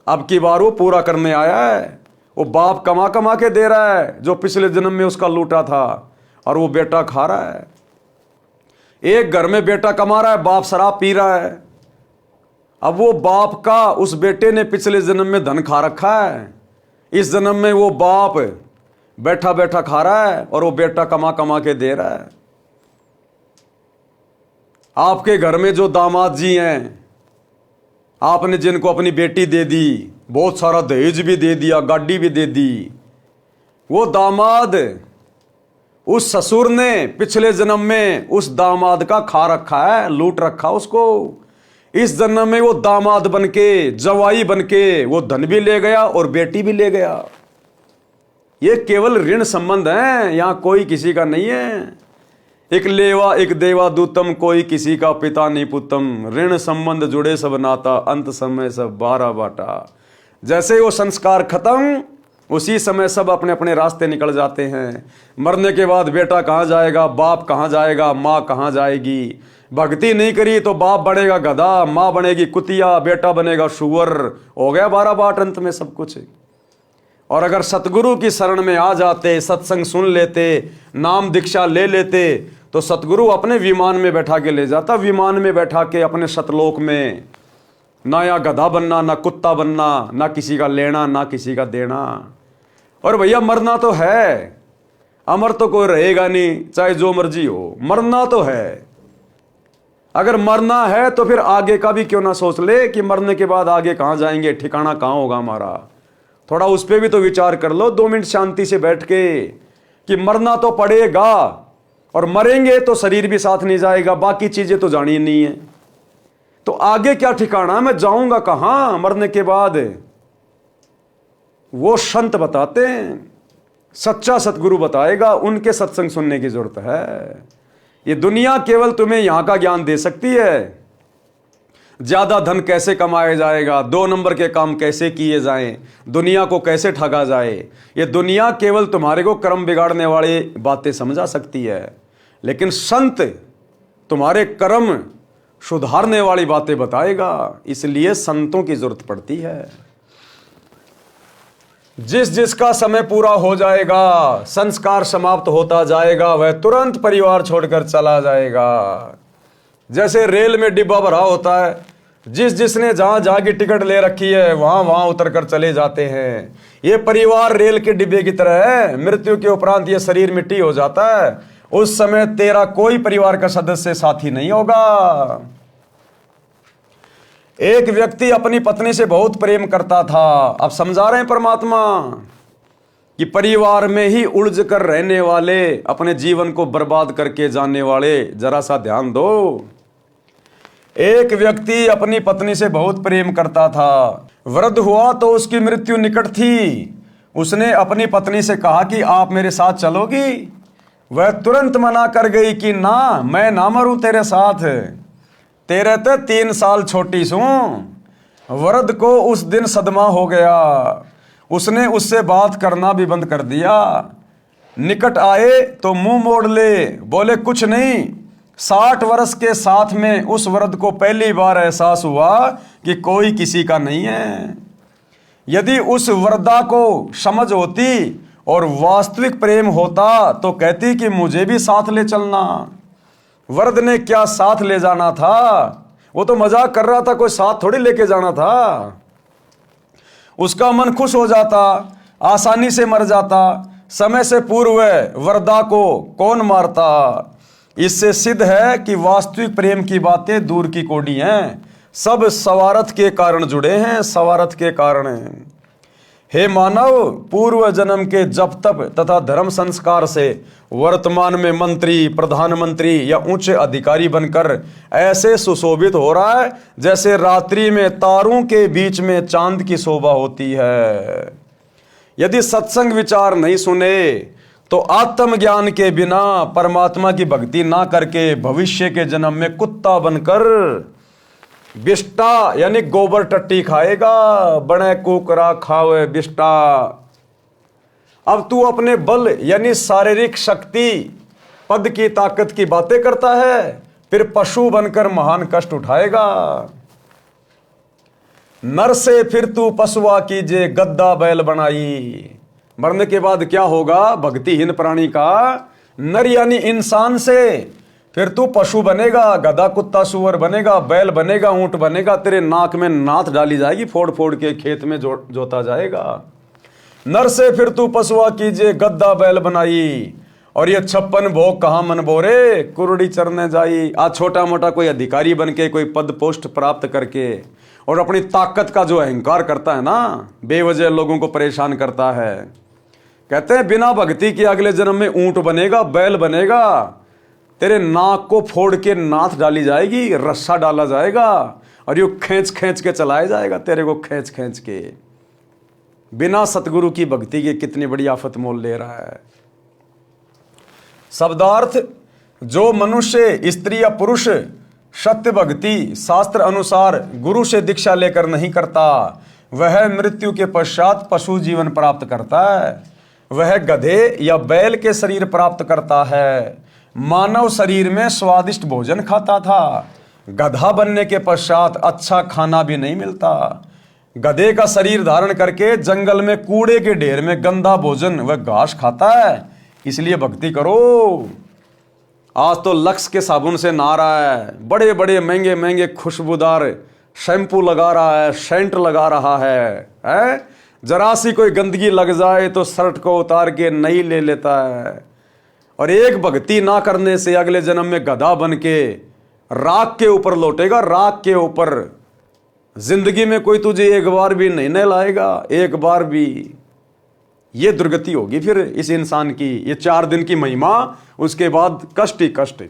अब की बार वो पूरा करने आया है। वो बाप कमा कमा के दे रहा है जो पिछले जन्म में उसका लूटा था, और वो बेटा खा रहा है। एक घर में बेटा कमा रहा है, बाप शराब पी रहा है। अब वो बाप का उस बेटे ने पिछले जन्म में धन खा रखा है, इस जन्म में वो बाप बैठा बैठा खा रहा है और वो बेटा कमा कमा के दे रहा है। आपके घर में जो दामाद जी हैं, आपने जिनको अपनी बेटी दे दी, बहुत सारा दहेज भी दे दिया, गाड़ी भी दे दी, वो दामाद उस ससुर ने पिछले जन्म में उस दामाद का खा रखा है, लूट रखा उसको। इस जन्म में वो दामाद बनके, जवाई बनके वो धन भी ले गया और बेटी भी ले गया। ये केवल ऋण संबंध है, यहां कोई किसी का नहीं है। एक लेवा एक देवा दूतम, कोई किसी का पिता नहीं पुतम, ऋण संबंध जुड़े सब नाता, अंत समय सब 12 बाटा। जैसे वो संस्कार खत्म, उसी समय सब अपने अपने रास्ते निकल जाते हैं। मरने के बाद बेटा कहाँ जाएगा, बाप कहाँ जाएगा, माँ कहाँ जाएगी। भक्ति नहीं करी तो बाप बनेगा गधा, माँ बनेगी कुतिया, बेटा बनेगा शुअर, हो गया 12 बाट अंत में सब कुछ। और अगर सतगुरु की शरण में आ जाते, सत्संग सुन लेते, नाम दीक्षा ले लेते, तो सतगुरु अपने विमान में बैठा के ले जाता, विमान में बैठा के अपने सतलोक में। ना या गधा बनना, ना कुत्ता बनना, ना किसी का लेना, ना किसी का देना। और भैया मरना तो है, अमर तो कोई रहेगा नहीं, चाहे जो मर्जी हो, मरना तो है। अगर मरना है तो फिर आगे का भी क्यों ना सोच ले कि मरने के बाद आगे कहाँ जाएंगे, ठिकाना कहाँ होगा हमारा। थोड़ा उस पर भी तो विचार कर लो 2 मिनट शांति से बैठ के कि मरना तो पड़ेगा, और मरेंगे तो शरीर भी साथ नहीं जाएगा, बाकी चीजें तो जानी नहीं है। तो आगे क्या ठिकाना, मैं जाऊंगा कहां मरने के बाद? वो संत बताते हैं, सच्चा सतगुरु बताएगा, उनके सत्संग सुनने की जरूरत है। ये दुनिया केवल तुम्हें यहां का ज्ञान दे सकती है, ज्यादा धन कैसे कमाया जाएगा, 2 नंबर के काम कैसे किए जाएं, दुनिया को कैसे ठगा जाए, ये दुनिया केवल तुम्हारे को कर्म बिगाड़ने वाली बातें समझा सकती है। लेकिन संत तुम्हारे कर्म सुधारने वाली बातें बताएगा, इसलिए संतों की जरूरत पड़ती है। जिसका समय पूरा हो जाएगा, संस्कार समाप्त होता जाएगा, वह तुरंत परिवार छोड़कर चला जाएगा। जैसे रेल में डिब्बा भरा होता है, जिसने जहां जहां की टिकट ले रखी है वहां वहां उतर कर चले जाते हैं। ये परिवार रेल के डिब्बे की तरह है, मृत्यु के उपरांत ये शरीर मिट्टी हो जाता है, उस समय तेरा कोई परिवार का सदस्य साथी नहीं होगा। एक व्यक्ति अपनी पत्नी से बहुत प्रेम करता था। अब समझा रहे हैं परमात्मा कि परिवार में ही उलझ कर रहने वाले, अपने जीवन को बर्बाद करके जाने वाले, जरा सा ध्यान दो। एक व्यक्ति अपनी पत्नी से बहुत प्रेम करता था। वृद्ध हुआ तो उसकी मृत्यु निकट थी। उसने अपनी पत्नी से कहा कि आप मेरे साथ चलोगी? वह तुरंत मना कर गई कि ना, मैं ना मरूं तेरे साथ, तेरे तो 3 साल छोटी सूं। वृद्ध को उस दिन सदमा हो गया। उसने उससे बात करना भी बंद कर दिया। निकट आए तो मुंह मोड़ ले, बोले कुछ नहीं। 60 वर्ष के साथ में उस वृद्ध को पहली बार एहसास हुआ कि कोई किसी का नहीं है। यदि उस वृद्धा को समझ होती और वास्तविक प्रेम होता तो कहती कि मुझे भी साथ ले चलना। वृद्ध ने क्या साथ ले जाना था, वो तो मजाक कर रहा था, कोई साथ थोड़ी लेके जाना था। उसका मन खुश हो जाता, आसानी से मर जाता। समय से पूर्व वृद्धा को कौन मारता? इससे सिद्ध है कि वास्तविक प्रेम की बातें दूर की कोडी हैं, सब स्वार्थ के कारण जुड़े हैं, स्वार्थ के कारण। हे मानव, पूर्व जन्म के जप तप तथा धर्म संस्कार से वर्तमान में मंत्री, प्रधानमंत्री या ऊंचे अधिकारी बनकर ऐसे सुशोभित हो रहा है जैसे रात्रि में तारों के बीच में चांद की शोभा होती है। यदि सत्संग विचार नहीं सुने तो आत्मज्ञान के बिना परमात्मा की भक्ति ना करके भविष्य के जन्म में कुत्ता बनकर बिष्टा यानी गोबर टट्टी खाएगा। बड़े कुकरा खावे बिष्टा। अब तू अपने बल यानी शारीरिक शक्ति, पद की ताकत की बातें करता है, फिर पशु बनकर महान कष्ट उठाएगा। नर से फिर तू पशुआ कीजे, गद्दा बैल बनाई। मरने के बाद क्या होगा भक्तिहीन प्राणी का? नर यानी इंसान से फिर तू पशु बनेगा, गधा कुत्ता सुअर बनेगा, बैल बनेगा, ऊंट बनेगा। तेरे नाक में नाथ डाली जाएगी, फोड़ फोड़ के खेत में जोता जाएगा। नर से फिर तू पशुआ कीजिए, गद्दा बैल बनाई। और ये 56 भोग कहाँ मन बोरे, कुरड़ी चरने जाई। आज छोटा मोटा कोई अधिकारी बन के, कोई पद पोस्ट प्राप्त करके और अपनी ताकत का जो अहंकार करता है ना, बेवजह लोगों को परेशान करता है। कहते हैं बिना भक्ति के अगले जन्म में ऊंट बनेगा, बैल बनेगा। तेरे नाक को फोड़ के नाथ डाली जाएगी, रस्सा डाला जाएगा और यूं खींच खींच के चलाया जाएगा तेरे को, खींच खींच के। बिना सतगुरु की भक्ति के कितनी बड़ी आफत मोल ले रहा है। शब्दार्थ, जो मनुष्य स्त्री या पुरुष सत्य भक्ति शास्त्र अनुसार गुरु से दीक्षा लेकर नहीं करता, वह मृत्यु के पश्चात पशु जीवन प्राप्त करता है। वह गधे या बैल के शरीर प्राप्त करता है। मानव शरीर में स्वादिष्ट भोजन खाता था। गधा बनने के पश्चात अच्छा खाना भी नहीं मिलता। गधे का शरीर धारण करके जंगल में कूड़े के ढेर में गंदा भोजन व घास खाता है। इसलिए भक्ति करो। आज तो लक्स के साबुन से नहा रहा है, बड़े बड़े महंगे महंगे खुशबूदार शैम्पू लगा रहा है, सेंट लगा रहा है? जरा सी कोई गंदगी लग जाए तो शर्ट को उतार के नई ले लेता है। और एक भक्ति ना करने से अगले जन्म में गधा बन के राख के ऊपर लौटेगा, राख के ऊपर। जिंदगी में कोई तुझे एक बार भी नहीं नहलाएगा, एक बार भी। ये दुर्गति होगी फिर इस इंसान की। ये 4 दिन की महिमा, उसके बाद कष्ट ही कष्ट।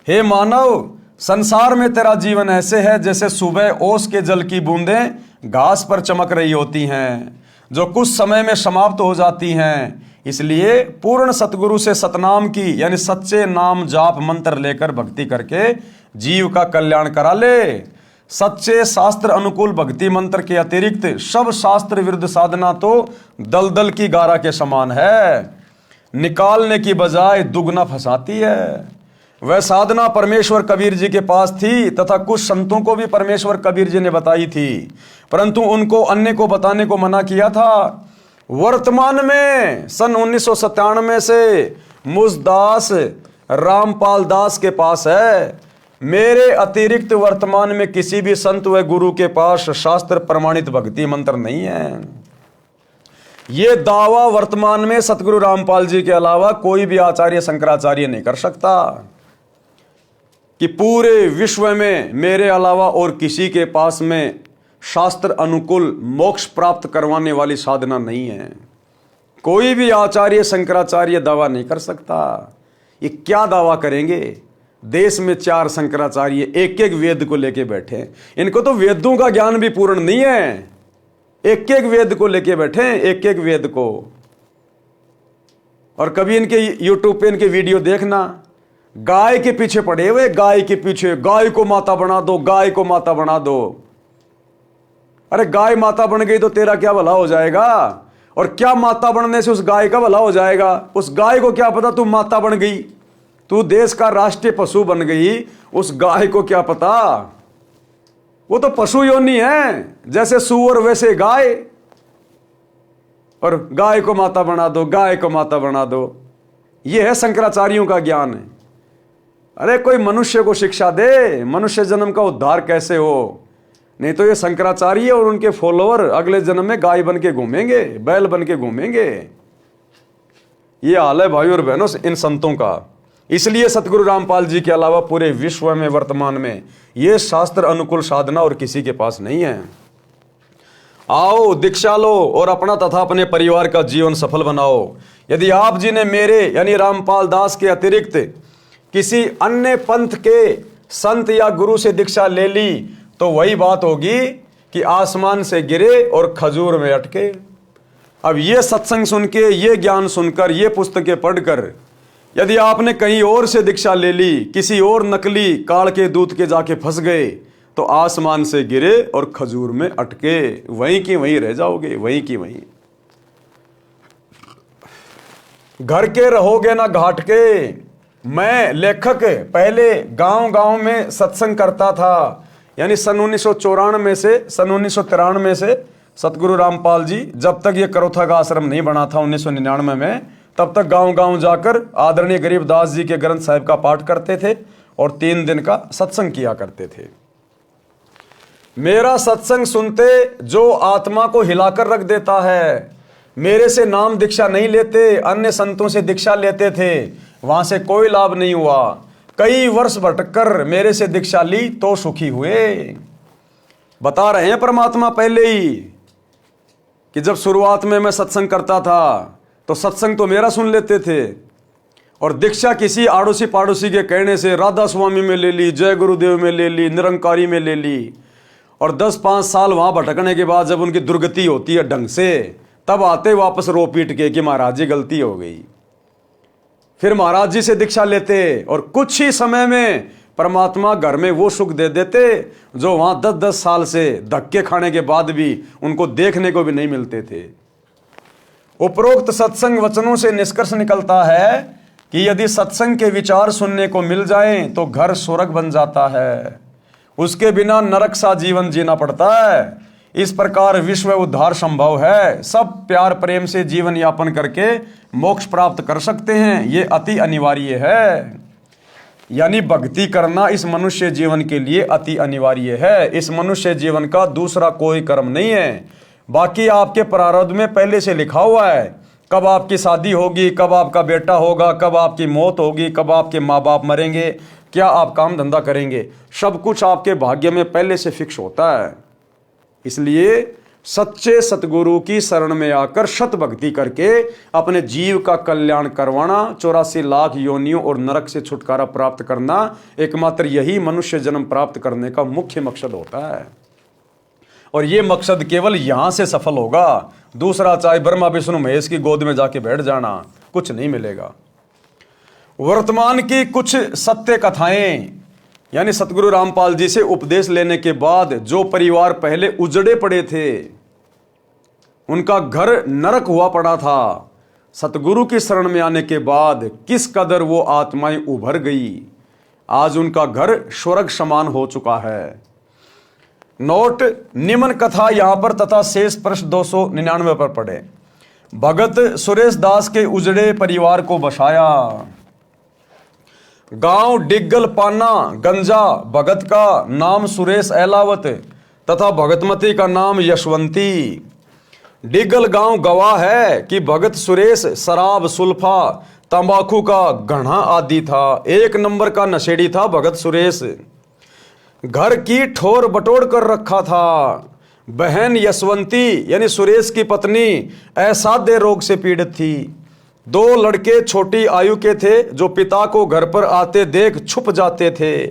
हे मानव, संसार में तेरा जीवन ऐसे है जैसे सुबह ओस के जल की बूंदें घास पर चमक रही होती हैं, जो कुछ समय में समाप्त हो जाती हैं। इसलिए पूर्ण सतगुरु से सतनाम की यानी सच्चे नाम जाप मंत्र लेकर भक्ति करके जीव का कल्याण करा ले। सच्चे शास्त्र अनुकूल भक्ति मंत्र के अतिरिक्त सब शास्त्र विरुद्ध साधना तो दलदल की गारा के समान है, निकालने की बजाय दुगना फंसाती है। वह साधना परमेश्वर कबीर जी के पास थी तथा कुछ संतों को भी परमेश्वर कबीर जी ने बताई थी, परंतु उनको अन्य को बताने को मना किया था। वर्तमान में सन 1997 से मुझदास रामपाल दास के पास है। मेरे अतिरिक्त वर्तमान में किसी भी संत व गुरु के पास शास्त्र प्रमाणित भक्ति मंत्र नहीं है। ये दावा वर्तमान में सतगुरु रामपाल जी के अलावा कोई भी आचार्य शंकराचार्य नहीं कर सकता कि पूरे विश्व में मेरे अलावा और किसी के पास में शास्त्र अनुकूल मोक्ष प्राप्त करवाने वाली साधना नहीं है। कोई भी आचार्य शंकराचार्य दावा नहीं कर सकता। ये क्या दावा करेंगे? देश में 4 शंकराचार्य एक एक वेद को लेके बैठे, इनको तो वेदों का ज्ञान भी पूर्ण नहीं है। एक एक वेद को लेके बैठे, एक एक वेद को। और कभी इनके यूट्यूब पे इनके वीडियो देखना, गाय के पीछे पड़े हुए, गाय के पीछे, गाय को माता बना दो, गाय को माता बना दो। अरे गाय माता बन गई तो तेरा क्या भला हो जाएगा? और क्या माता बनने से उस गाय का भला हो जाएगा? उस गाय को क्या पता तू माता बन गई, तू देश का राष्ट्रीय पशु बन गई, उस गाय को क्या पता? वो तो पशु योनि है, जैसे सूअर वैसे गाय। और गाय को माता बना दो, गाय को माता बना दो, ये है शंकराचार्यों का ज्ञान। अरे कोई मनुष्य को शिक्षा दे, मनुष्य जन्म का उद्धार कैसे हो। नहीं तो ये शंकराचार्य और उनके फॉलोअर अगले जन्म में गाय बन के घूमेंगे, बैल बन के घूमेंगे। ये हाल है भाई और बहनों इन संतों का। इसलिए सतगुरु रामपाल जी के अलावा पूरे विश्व में वर्तमान में ये शास्त्र अनुकूल साधना और किसी के पास नहीं है। आओ दीक्षा लो और अपना तथा अपने परिवार का जीवन सफल बनाओ। यदि आप जी ने मेरे यानी रामपाल दास के अतिरिक्त किसी अन्य पंथ के संत या गुरु से दीक्षा ले ली तो वही बात होगी कि आसमान से गिरे और खजूर में अटके। अब ये सत्संग सुन के, ये ज्ञान सुनकर, ये पुस्तकें पढ़कर यदि आपने कहीं और से दीक्षा ले ली, किसी और नकली काल के दूत के जाके फंस गए तो आसमान से गिरे और खजूर में अटके, वहीं की वहीं रह जाओगे, वहीं की वहीं। घर के रहोगे ना घाट के। मैं लेखक पहले गांव-गांव में सत्संग करता था, यानी सन 1994 से सन 1993 से सतगुरु रामपाल जी जब तक ये करोथा का आश्रम नहीं बना था 1999 में, तब तक गांव-गांव जाकर आदरणीय गरीबदास जी के ग्रंथ साहिब का पाठ करते थे और 3 दिन का सत्संग किया करते थे। मेरा सत्संग सुनते जो आत्मा को हिलाकर रख देता है, मेरे से नाम दीक्षा नहीं लेते, अन्य संतों से दीक्षा लेते थे, वहां से कोई लाभ नहीं हुआ। कई वर्ष भटककर मेरे से दीक्षा ली तो सुखी हुए। बता रहे हैं परमात्मा पहले ही कि जब शुरुआत में मैं सत्संग करता था तो सत्संग तो मेरा सुन लेते थे और दीक्षा किसी आड़ोसी पाड़ोसी के कहने से राधा स्वामी में ले ली, जय गुरुदेव में ले ली, निरंकारी में ले ली। और 10-5 साल वहां भटकने के बाद जब उनकी दुर्गति होती है ढंग से, तब आते वापस रो पीट के कि महाराज जी गलती हो गई। फिर महाराज जी से दीक्षा लेते और कुछ ही समय में परमात्मा घर में वो सुख दे देते जो वहां 10-10 साल से धक्के खाने के बाद भी उनको देखने को भी नहीं मिलते थे। उपरोक्त सत्संग वचनों से निष्कर्ष निकलता है कि यदि सत्संग के विचार सुनने को मिल जाएं तो घर स्वर्ग बन जाता है, उसके बिना नरक सा जीवन जीना पड़ता है। इस प्रकार विश्व उद्धार संभव है। सब प्यार प्रेम से जीवन यापन करके मोक्ष प्राप्त कर सकते हैं, ये अति अनिवार्य है। यानी भक्ति करना इस मनुष्य जीवन के लिए अति अनिवार्य है। इस मनुष्य जीवन का दूसरा कोई कर्म नहीं है। बाकी आपके प्रारब्ध में पहले से लिखा हुआ है, कब आपकी शादी होगी, कब आपका बेटा होगा, कब आपकी मौत होगी, कब आपके माँ बाप मरेंगे, क्या आप काम धंधा करेंगे, सब कुछ आपके भाग्य में पहले से फिक्स होता है। इसलिए सच्चे सतगुरु की शरण में आकर शत भक्ति करके अपने जीव का कल्याण करवाना, 84 लाख योनियों और नरक से छुटकारा प्राप्त करना, एकमात्र यही मनुष्य जन्म प्राप्त करने का मुख्य मकसद होता है। और ये मकसद केवल यहां से सफल होगा। दूसरा चाहे ब्रह्मा विष्णु महेश की गोद में जाके बैठ जाना, कुछ नहीं मिलेगा। वर्तमान की कुछ सत्य कथाएं, यानी सतगुरु रामपाल जी से उपदेश लेने के बाद जो परिवार पहले उजड़े पड़े थे, उनका घर नरक हुआ पड़ा था, सतगुरु की शरण में आने के बाद किस कदर वो आत्माएं उभर गई। आज उनका घर स्वर्ग समान हो चुका है। नोट, निम्न कथा यहां पर तथा शेष पृष्ठ 299 पर पढ़े। भगत सुरेश दास के उजड़े परिवार को बसाया। गांव डिग्गल पाना गंजा, भगत का नाम सुरेश एलावत तथा भगतमती का नाम यशवंती। डिग्गल गांव गवाह है कि भगत सुरेश शराब, सुल्फा, तंबाकू का घड़ा आदि था। एक नंबर का नशेड़ी था भगत सुरेश। घर की ठोर बटोर कर रखा था। बहन यशवंती यानी सुरेश की पत्नी असाध्य रोग से पीड़ित थी। 2 लड़के छोटी आयु के थे जो पिता को घर पर आते देख छुप जाते थे।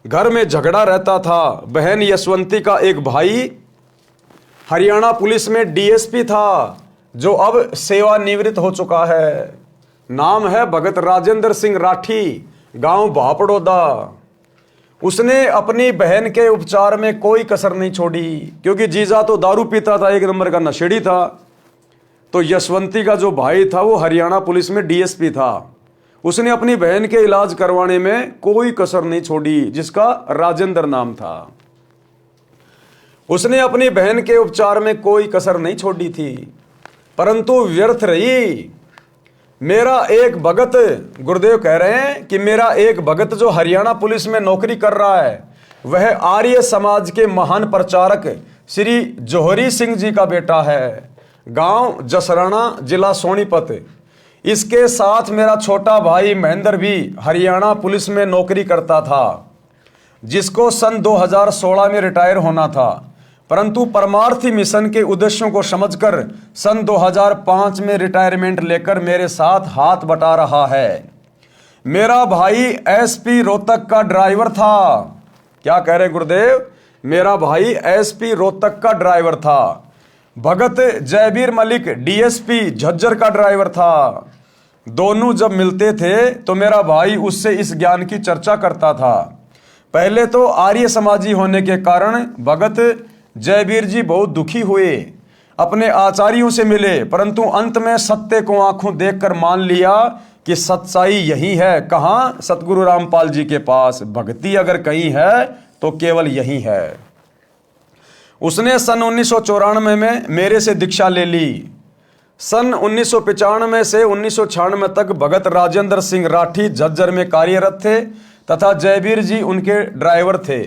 घर में झगड़ा रहता था। बहन यशवंती का एक भाई हरियाणा पुलिस में डीएसपी था, जो अब सेवानिवृत्त हो चुका है। नाम है भगत राजेंद्र सिंह राठी, गांव भापड़ोदा। उसने अपनी बहन के उपचार में कोई कसर नहीं छोड़ी, क्योंकि जीजा तो दारू पीता था, एक नंबर का नशेड़ी था। तो यशवंती का जो भाई था वो हरियाणा पुलिस में डीएसपी था। उसने अपनी बहन के इलाज करवाने में कोई कसर नहीं छोड़ी, जिसका राजेंद्र नाम था। उसने अपनी बहन के उपचार में कोई कसर नहीं छोड़ी थी, परंतु व्यर्थ रही। मेरा एक भगत, गुरुदेव कह रहे हैं कि मेरा एक भगत जो हरियाणा पुलिस में नौकरी कर रहा है, वह आर्य समाज के महान प्रचारक श्री जौहरी सिंह जी का बेटा है। गांव जसराना, जिला सोनीपत। इसके साथ मेरा छोटा भाई महेंद्र भी हरियाणा पुलिस में नौकरी करता था, जिसको सन 2016 में रिटायर होना था, परंतु परमार्थी मिशन के उद्देश्यों को समझकर सन 2005 में रिटायरमेंट लेकर मेरे साथ हाथ बटा रहा है। मेरा भाई एसपी रोहतक का ड्राइवर था। क्या कह रहे गुरुदेव? मेरा भाई एसपी रोहतक का ड्राइवर था। भगत जयबीर मलिक डीएसपी झज्जर का ड्राइवर था। दोनों जब मिलते थे तो मेरा भाई उससे इस ज्ञान की चर्चा करता था। पहले तो आर्य समाजी होने के कारण भगत जयबीर जी बहुत दुखी हुए, अपने आचार्यों से मिले, परंतु अंत में सत्य को आंखों देखकर मान लिया कि सच्चाई यही है। कहाँ? सतगुरु रामपाल जी के पास। भक्ति अगर कहीं है तो केवल यही है। उसने सन 1994 में मेरे से दीक्षा ले ली। सन 1995 से 1996 तक भगत राजेंद्र सिंह राठी झज्जर में कार्यरत थे तथा जयबीर जी उनके ड्राइवर थे।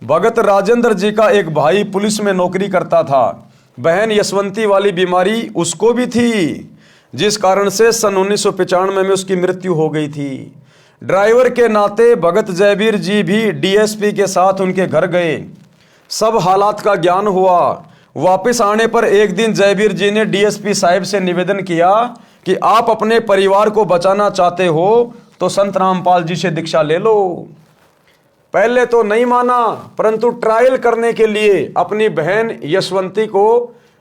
भगत राजेंद्र जी का एक भाई पुलिस में नौकरी करता था। बहन यशवंती वाली बीमारी उसको भी थी, जिस कारण से सन 1995 में उसकी मृत्यु हो गई थी। ड्राइवर के नाते भगत जयबीर जी भी डीएसपी के साथ उनके घर गए। सब हालात का ज्ञान हुआ। वापस आने पर एक दिन जयबीर जी ने डीएसपी साहब से निवेदन किया कि आप अपने परिवार को बचाना चाहते हो तो संत रामपाल जी से दीक्षा ले लो। पहले तो नहीं माना, परंतु ट्रायल करने के लिए अपनी बहन यशवंती को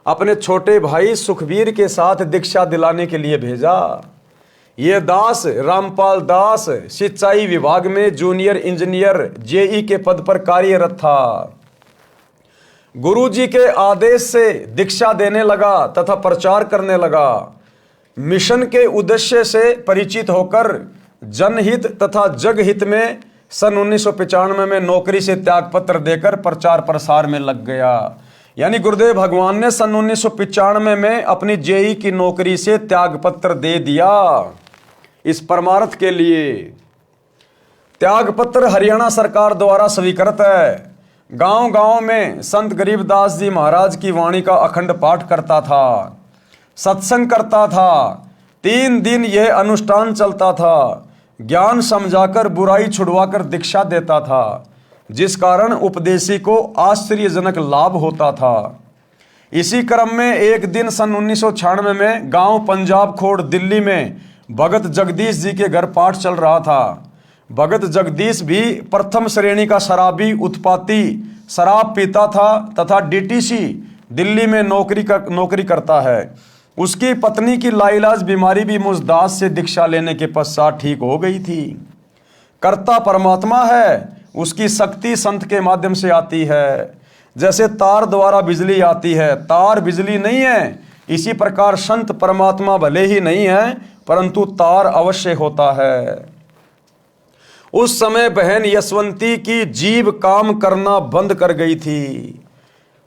अपने छोटे भाई सुखबीर के साथ दीक्षा दिलाने के लिए भेजा। ये दास रामपाल दास सिंचाई विभाग में जूनियर इंजीनियर जेई के पद पर कार्यरत था। गुरुजी के आदेश से दीक्षा देने लगा तथा प्रचार करने लगा। मिशन के उद्देश्य से परिचित होकर जनहित तथा जगहित में सन 1995 में नौकरी से त्यागपत्र देकर प्रचार प्रसार में लग गया। यानी गुरुदेव भगवान ने सन 1995 में अपनी जेई की नौकरी से त्यागपत्र दे दिया इस परमार्थ के लिए। त्यागपत्र हरियाणा सरकार द्वारा स्वीकृत है। गांव गांव में संत गरीबदास जी महाराज की वाणी का अखंड पाठ करता था, सत्संग करता था। 3 दिन यह अनुष्ठान चलता था। ज्ञान समझाकर बुराई छुड़वाकर दीक्षा देता था, जिस कारण उपदेशी को आश्चर्यजनक लाभ होता था। इसी क्रम में एक दिन सन 1996 में गांव पंजाब खोड़ दिल्ली में भगत जगदीश जी के घर पाठ चल रहा था। भगत जगदीश भी प्रथम श्रेणी का शराबी उत्पाती शराब पीता था तथा डीटीसी दिल्ली में नौकरी करता है। उसकी पत्नी की लाइलाज बीमारी भी मुजदास से दीक्षा लेने के पश्चात ठीक हो गई थी। कर्ता परमात्मा है, उसकी शक्ति संत के माध्यम से आती है। जैसे तार द्वारा बिजली आती है, तार बिजली नहीं है, इसी प्रकार संत परमात्मा भले ही नहीं है परंतु तार अवश्य होता है। उस समय बहन यशवंती की जीभ काम करना बंद कर गई थी।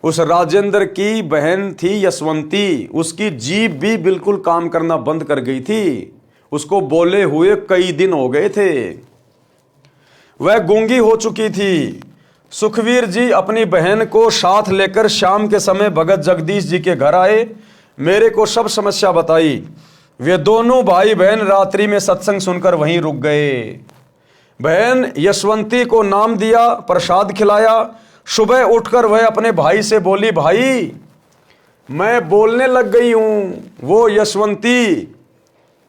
उस राजेंद्र की बहन थी यशवंती, उसकी जीभ भी बिल्कुल काम करना बंद कर गई थी। उसको बोले हुए कई दिन हो गए थे। वह गूंगी हो चुकी थी। सुखवीर जी अपनी बहन को साथ लेकर शाम के समय भगत जगदीश जी के घर आए। मेरे को सब समस्या बताई। वे दोनों भाई बहन रात्रि में सत्संग सुनकर वहीं रुक गए। बहन यशवंती को नाम दिया, प्रसाद खिलाया। सुबह उठकर वह अपने भाई से बोली, भाई मैं बोलने लग गई हूं। वो यशवंती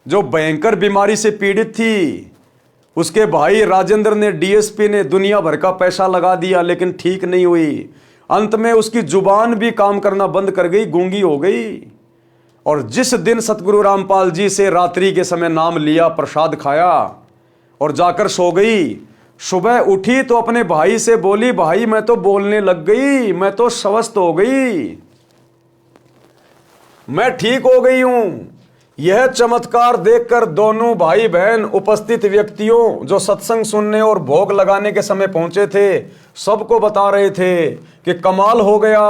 जो भयंकर बीमारी से पीड़ित थी, उसके भाई राजेंद्र ने, डीएसपी ने दुनिया भर का पैसा लगा दिया लेकिन ठीक नहीं हुई। अंत में उसकी जुबान भी काम करना बंद कर गई, गूंगी हो गई। और जिस दिन सतगुरु रामपाल जी से रात्रि के समय नाम लिया, प्रसाद खाया और जाकर सो गई, सुबह उठी तो अपने भाई से बोली, भाई मैं तो बोलने लग गई, मैं तो स्वस्थ हो गई, मैं ठीक हो गई हूं। यह चमत्कार देखकर दोनों भाई बहन उपस्थित व्यक्तियों जो सत्संग सुनने और भोग लगाने के समय पहुंचे थे, सबको बता रहे थे कि कमाल हो गया।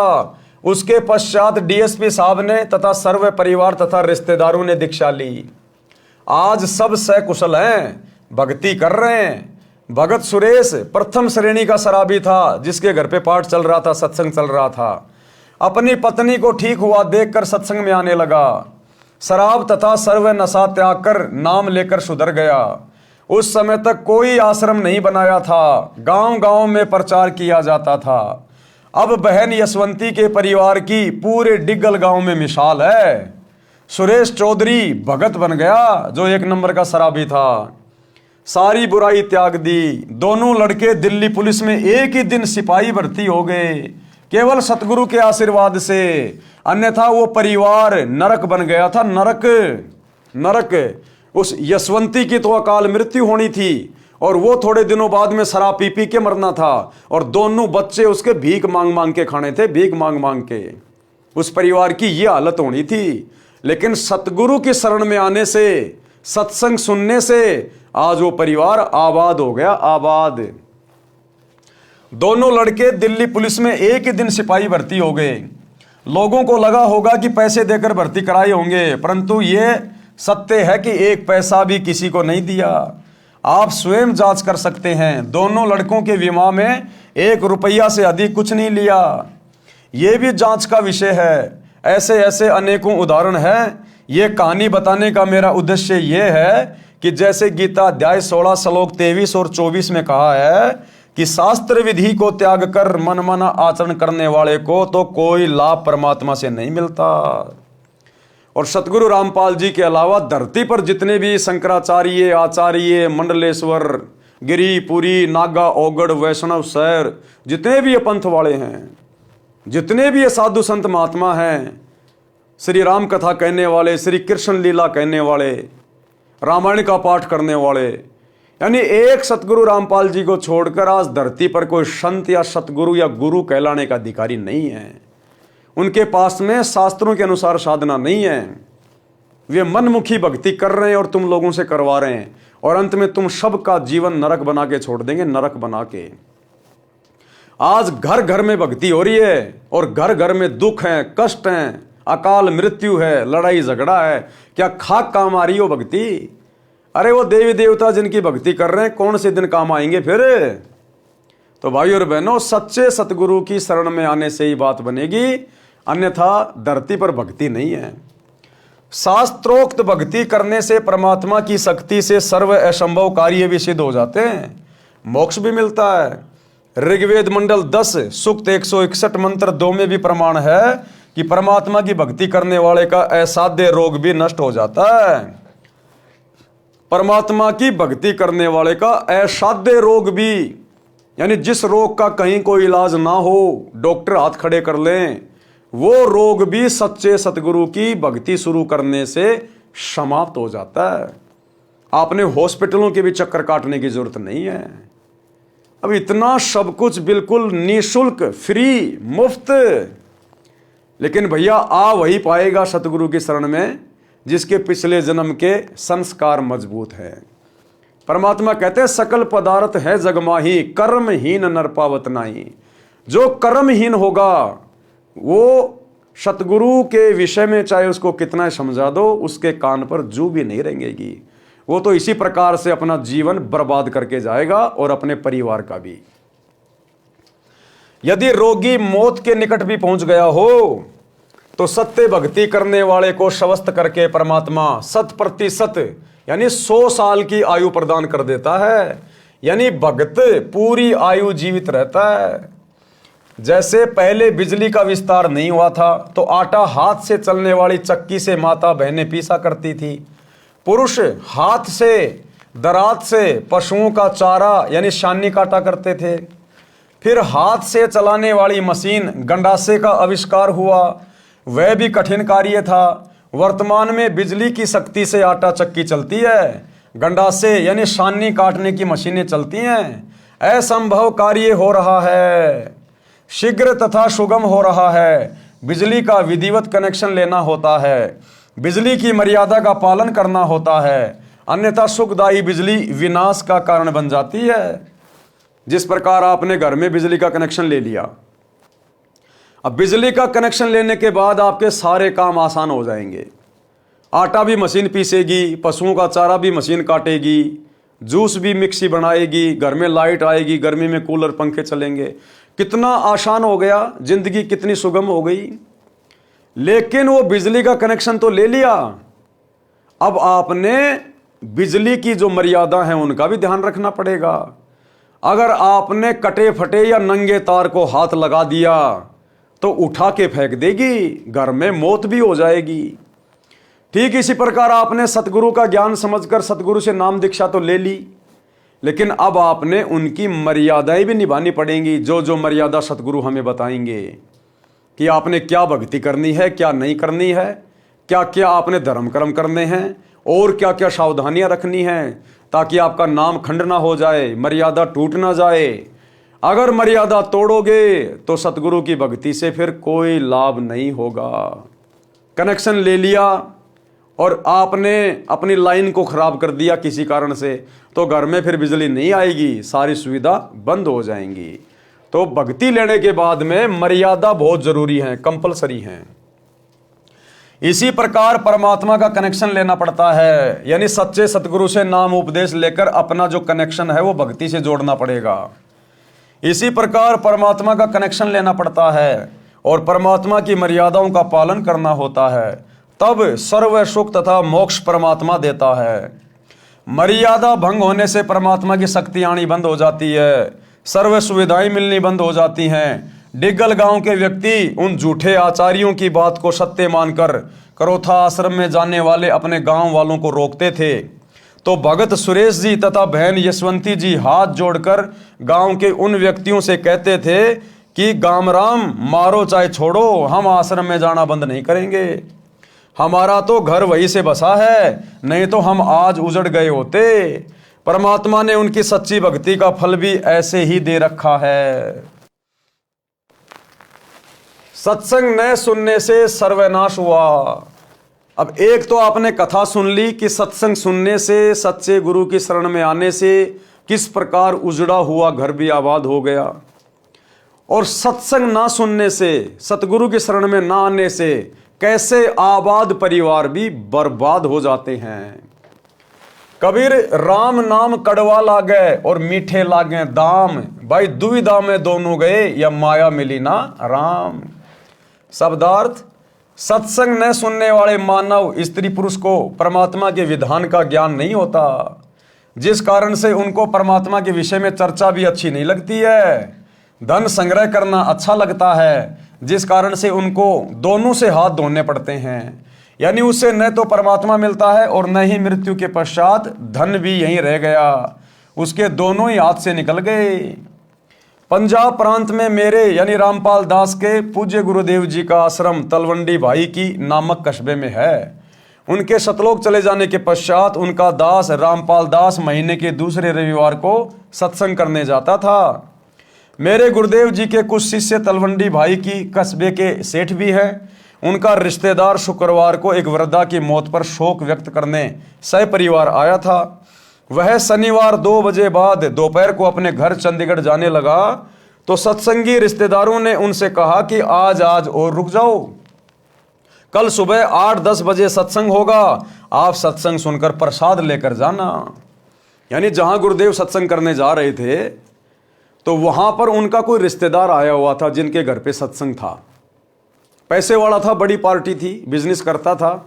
उसके पश्चात डीएसपी साहब ने तथा सर्व परिवार तथा रिश्तेदारों ने दीक्षा ली। आज सब सकुशल हैं, भक्ति कर रहे हैं। भगत सुरेश प्रथम श्रेणी का शराबी था, जिसके घर पे पाठ चल रहा था, सत्संग चल रहा था। अपनी पत्नी को ठीक हुआ देखकर सत्संग में आने लगा। शराब तथा सर्व नशा त्याग कर नाम लेकर सुधर गया। उस समय तक कोई आश्रम नहीं बनाया था, गांव गांव में प्रचार किया जाता था। अब बहन यशवंती के परिवार की पूरे डिग्गल गांव में मिसाल है। सुरेश चौधरी भगत बन गया, जो एक नंबर का शराबी था। सारी बुराई त्याग दी। दोनों लड़के दिल्ली पुलिस में एक ही दिन सिपाही भर्ती हो गए, केवल सतगुरु के आशीर्वाद से। अन्यथा वो परिवार नरक बन गया था, नरक। उस यशवंती की तो अकाल मृत्यु होनी थी और वो थोड़े दिनों बाद में शराब पी पी के मरना था। और दोनों बच्चे उसके भीख मांग मांग के खाने थे, भीख मांग मांग के। उस परिवार की ये हालत होनी थी। लेकिन सतगुरु की शरण में आने से, सत्संग सुनने से आज वो परिवार आबाद हो गया, आबाद। दोनों लड़के दिल्ली पुलिस में एक ही दिन सिपाही भर्ती हो गए। लोगों को लगा होगा कि पैसे देकर भर्ती कराए होंगे, परंतु ये सत्य है कि एक पैसा भी किसी को नहीं दिया। आप स्वयं जांच कर सकते हैं। दोनों लड़कों के विवाह में 1 रुपया से अधिक कुछ नहीं लिया। ये भी जांच का विषय है। ऐसे ऐसे अनेकों उदाहरण हैं। ये कहानी बताने का मेरा उद्देश्य ये है कि जैसे गीता अध्याय 16 श्लोक 23 और 24 में कहा है कि शास्त्र विधि को त्याग कर मनमाना आचरण करने वाले को तो कोई लाभ परमात्मा से नहीं मिलता। और सतगुरु रामपाल जी के अलावा धरती पर जितने भी शंकराचार्य, आचार्य, मंडलेश्वर, गिरी, पुरी, नागा, ओगड़, वैष्णव, शैर, जितने भी ये पंथ वाले हैं, जितने भी ये साधु संत महात्मा हैं, श्री राम कथा कहने वाले, श्री कृष्ण लीला कहने वाले, रामायण का पाठ करने वाले, यानी एक सतगुरु रामपाल जी को छोड़कर आज धरती पर कोई संत या सतगुरु या गुरु कहलाने का अधिकारी नहीं है। उनके पास में शास्त्रों के अनुसार साधना नहीं है। वे मनमुखी भक्ति कर रहे हैं और तुम लोगों से करवा रहे हैं, और अंत में तुम सबका जीवन नरक बना के छोड़ देंगे, नरक बना के। आज घर घर में भक्ति हो रही है और घर घर में दुख है, कष्ट है, अकाल मृत्यु है, लड़ाई झगड़ा है। क्या खाक काम आ रही हो भक्ति? अरे वो देवी देवता जिनकी भक्ति कर रहे हैं, कौन से दिन काम आएंगे फिर? तो भाई और बहनों, सच्चे सतगुरु की शरण में आने से ही बात बनेगी, अन्यथा धरती पर भक्ति नहीं है। शास्त्रोक्त भक्ति करने से परमात्मा की शक्ति से सर्व असंभव कार्य भी सिद्ध हो जाते हैं, मोक्ष भी मिलता है। ऋग्वेद मंडल 10 सूक्त 161 मंत्र 2 में भी प्रमाण है कि परमात्मा की भक्ति करने वाले का असाध्य रोग भी नष्ट हो जाता है। परमात्मा की भक्ति करने वाले का असाध्य रोग भी, यानी जिस रोग का कहीं कोई इलाज ना हो, डॉक्टर हाथ खड़े कर लें, वो रोग भी सच्चे सतगुरु की भक्ति शुरू करने से समाप्त हो जाता है। आपने हॉस्पिटलों के भी चक्कर काटने की जरूरत नहीं है। अब इतना सब कुछ बिल्कुल निःशुल्क, फ्री, मुफ्त। लेकिन भैया आ वही पाएगा सतगुरु की शरण में जिसके पिछले जन्म के संस्कार मजबूत हैं। परमात्मा कहते हैं सकल पदार्थ है जगमाही, कर्महीन नर पावत नाही। जो कर्महीन होगा वो सतगुरु के विषय में चाहे उसको कितना समझा दो, उसके कान पर जू भी नहीं रेंगेगी। वो तो इसी प्रकार से अपना जीवन बर्बाद करके जाएगा और अपने परिवार का भी। यदि रोगी मौत के निकट भी पहुंच गया हो तो सत्य भक्ति करने वाले को स्वस्थ करके परमात्मा 100% यानी 100 साल की आयु प्रदान कर देता है। यानी भक्त पूरी आयु जीवित रहता है। जैसे पहले बिजली का विस्तार नहीं हुआ था तो आटा हाथ से चलने वाली चक्की से माता बहनें पीसा करती थी। पुरुष हाथ से, दरात से पशुओं का चारा यानी शानी काटा करते थे। फिर हाथ से चलाने वाली मशीन गंडासे का आविष्कार हुआ, वह भी कठिन कार्य था। वर्तमान में बिजली की शक्ति से आटा चक्की चलती है, गंडासे यानी शानी काटने की मशीनें चलती हैं। असंभव कार्य हो रहा है, शीघ्र तथा सुगम हो रहा है। बिजली का विधिवत कनेक्शन लेना होता है, बिजली की मर्यादा का पालन करना होता है, अन्यथा सुखदायी बिजली विनाश का कारण बन जाती है। जिस प्रकार आपने घर में बिजली का कनेक्शन ले लिया, अब बिजली का कनेक्शन लेने के बाद आपके सारे काम आसान हो जाएंगे। आटा भी मशीन पीसेगी, पशुओं का चारा भी मशीन काटेगी, जूस भी मिक्सी बनाएगी, घर में लाइट आएगी, गर्मी में कूलर पंखे चलेंगे। कितना आसान हो गया, जिंदगी कितनी सुगम हो गई। लेकिन वो बिजली का कनेक्शन तो ले लिया, अब आपने बिजली की जो मर्यादा है उनका भी ध्यान रखना पड़ेगा। अगर आपने कटे फटे या नंगे तार को हाथ लगा दिया तो उठा के फेंक देगी, घर में मौत भी हो जाएगी। ठीक इसी प्रकार आपने सतगुरु का ज्ञान समझकर सतगुरु से नाम दीक्षा तो ले ली, लेकिन अब आपने उनकी मर्यादाएं भी निभानी पड़ेंगी। जो जो मर्यादा सतगुरु हमें बताएंगे कि आपने क्या भक्ति करनी है, क्या नहीं करनी है, क्या क्या आपने धर्म कर्म करने हैं और क्या क्या सावधानियां रखनी हैं, ताकि आपका नाम खंड ना हो जाए, मर्यादा टूट ना जाए। अगर मर्यादा तोड़ोगे तो सतगुरु की भक्ति से फिर कोई लाभ नहीं होगा। कनेक्शन ले लिया और आपने अपनी लाइन को खराब कर दिया किसी कारण से, तो घर में फिर बिजली नहीं आएगी, सारी सुविधा बंद हो जाएंगी। तो भक्ति लेने के बाद में मर्यादा बहुत जरूरी है, कंपलसरी है। इसी प्रकार परमात्मा का कनेक्शन लेना पड़ता है, यानी सच्चे सतगुरु से नाम उपदेश लेकर अपना जो कनेक्शन है वो भक्ति से जोड़ना पड़ेगा। इसी प्रकार परमात्मा का कनेक्शन लेना पड़ता है और परमात्मा की मर्यादाओं का पालन करना होता है, तब सर्व सुख तथा मोक्ष परमात्मा देता है। मर्यादा भंग होने से परमात्मा की शक्ति आनी बंद हो जाती है, सर्व सुविधाएं मिलनी बंद हो जाती हैं। डिग्गल गांव के व्यक्ति उन झूठे आचार्यों की बात को सत्य मानकर करोथा आश्रम में जाने वाले अपने गांव वालों को रोकते थे, तो भगत सुरेश जी तथा बहन यशवंती जी हाथ जोड़कर गांव के उन व्यक्तियों से कहते थे कि गामराम मारो चाहे छोड़ो, हम आश्रम में जाना बंद नहीं करेंगे। हमारा तो घर वहीं से बसा है, नहीं तो हम आज उजड़ गए होते। परमात्मा ने उनकी सच्ची भक्ति का फल भी ऐसे ही दे रखा है। सत्संग न सुनने से सर्वनाश हुआ। अब एक तो आपने कथा सुन ली कि सत्संग सुनने से, सच्चे गुरु की शरण में आने से किस प्रकार उजड़ा हुआ घर भी आबाद हो गया, और सत्संग ना सुनने से, सतगुरु की शरण में ना आने से कैसे आबाद परिवार भी बर्बाद हो जाते हैं। कबीर राम नाम कड़वा लागे और मीठे लागे दाम, भाई दुविधा में दोनों गए या माया मिली ना राम। शब्दार्थ, सत्संग न सुनने वाले मानव स्त्री पुरुष को परमात्मा के विधान का ज्ञान नहीं होता, जिस कारण से उनको परमात्मा के विषय में चर्चा भी अच्छी नहीं लगती है। धन संग्रह करना अच्छा लगता है, जिस कारण से उनको दोनों से हाथ धोने पड़ते हैं। यानी उससे न तो परमात्मा मिलता है और न ही मृत्यु के पश्चात धन भी यहीं रह गया, उसके दोनों ही हाथ से निकल गए। पंजाब प्रांत में मेरे यानी रामपाल दास के पूज्य गुरुदेव जी का आश्रम तलवंडी भाई की नामक कस्बे में है। उनके सतलोक चले जाने के पश्चात उनका दास रामपाल दास महीने के दूसरे रविवार को सत्संग करने जाता था। मेरे गुरुदेव जी के कुछ शिष्य तलवंडी भाई की कस्बे के सेठ भी हैं। उनका रिश्तेदार शुक्रवार को एक वृद्धा की मौत पर शोक व्यक्त करने सपरिवार आया था। वह शनिवार 2 बजे बाद दोपहर को अपने घर चंडीगढ़ जाने लगा तो सत्संगी रिश्तेदारों ने उनसे कहा कि आज और रुक जाओ, कल सुबह 8-10 बजे सत्संग होगा, आप सत्संग सुनकर प्रसाद लेकर जाना। यानी जहां गुरुदेव सत्संग करने जा रहे थे तो वहां पर उनका कोई रिश्तेदार आया हुआ था जिनके घर पे सत्संग था। पैसे वाला था, बड़ी पार्टी थी, बिजनेस करता था,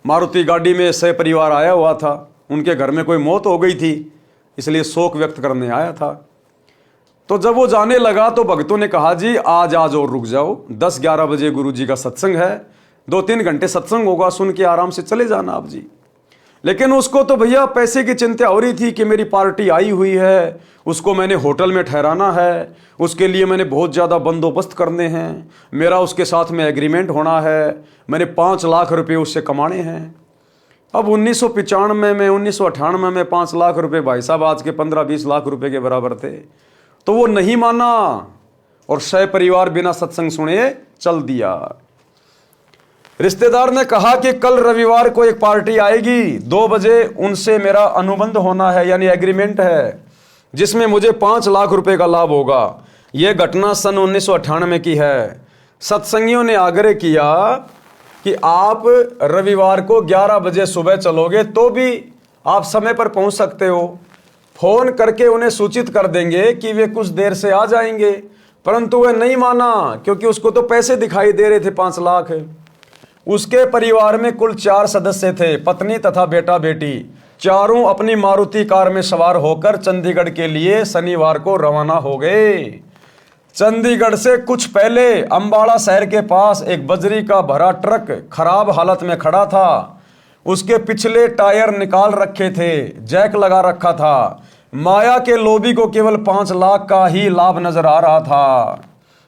मारुति गाड़ी में सपरिवार आया हुआ था। उनके घर में कोई मौत हो गई थी, इसलिए शोक व्यक्त करने आया था। तो जब वो जाने लगा तो भक्तों ने कहा जी आज और रुक जाओ, 10-11 बजे गुरु जी का सत्संग है, 2-3 घंटे सत्संग होगा, सुन के आराम से चले जाना आप जी। लेकिन उसको तो भैया पैसे की चिंता हो रही थी कि मेरी पार्टी आई हुई है, उसको मैंने होटल में ठहराना है, उसके लिए मैंने बहुत ज़्यादा बंदोबस्त करने हैं, मेरा उसके साथ में एग्रीमेंट होना है, मैंने 5 लाख रुपए उससे कमाने हैं। अब 1995 में 1998 में 5 लाख रुपए भाई साहब आज के 15-20 लाख रुपए के बराबर थे। तो वो नहीं माना और सपरिवार बिना सत्संग सुने चल दिया। रिश्तेदार ने कहा कि कल रविवार को एक पार्टी आएगी, 2 बजे उनसे मेरा अनुबंध होना है, यानी एग्रीमेंट है, जिसमें मुझे 5 लाख रुपए का लाभ होगा। यह घटना सन 1998 की है। सत्संगियों ने आग्रह किया कि आप रविवार को 11 बजे सुबह चलोगे तो भी आप समय पर पहुंच सकते हो, फोन करके उन्हें सूचित कर देंगे कि वे कुछ देर से आ जाएंगे। परंतु वह नहीं माना क्योंकि उसको तो पैसे दिखाई दे रहे थे 5 लाख। उसके परिवार में कुल 4 सदस्य थे, पत्नी तथा बेटा बेटी। चारों अपनी मारुति कार में सवार होकर चंडीगढ़ के लिए शनिवार को रवाना हो गए। चंडीगढ़ से कुछ पहले अंबाला शहर के पास एक बजरी का भरा ट्रक खराब हालत में खड़ा था। उसके पिछले टायर निकाल रखे थे, जैक लगा रखा था। माया के लोभी को केवल 5 लाख का ही लाभ नजर आ रहा था।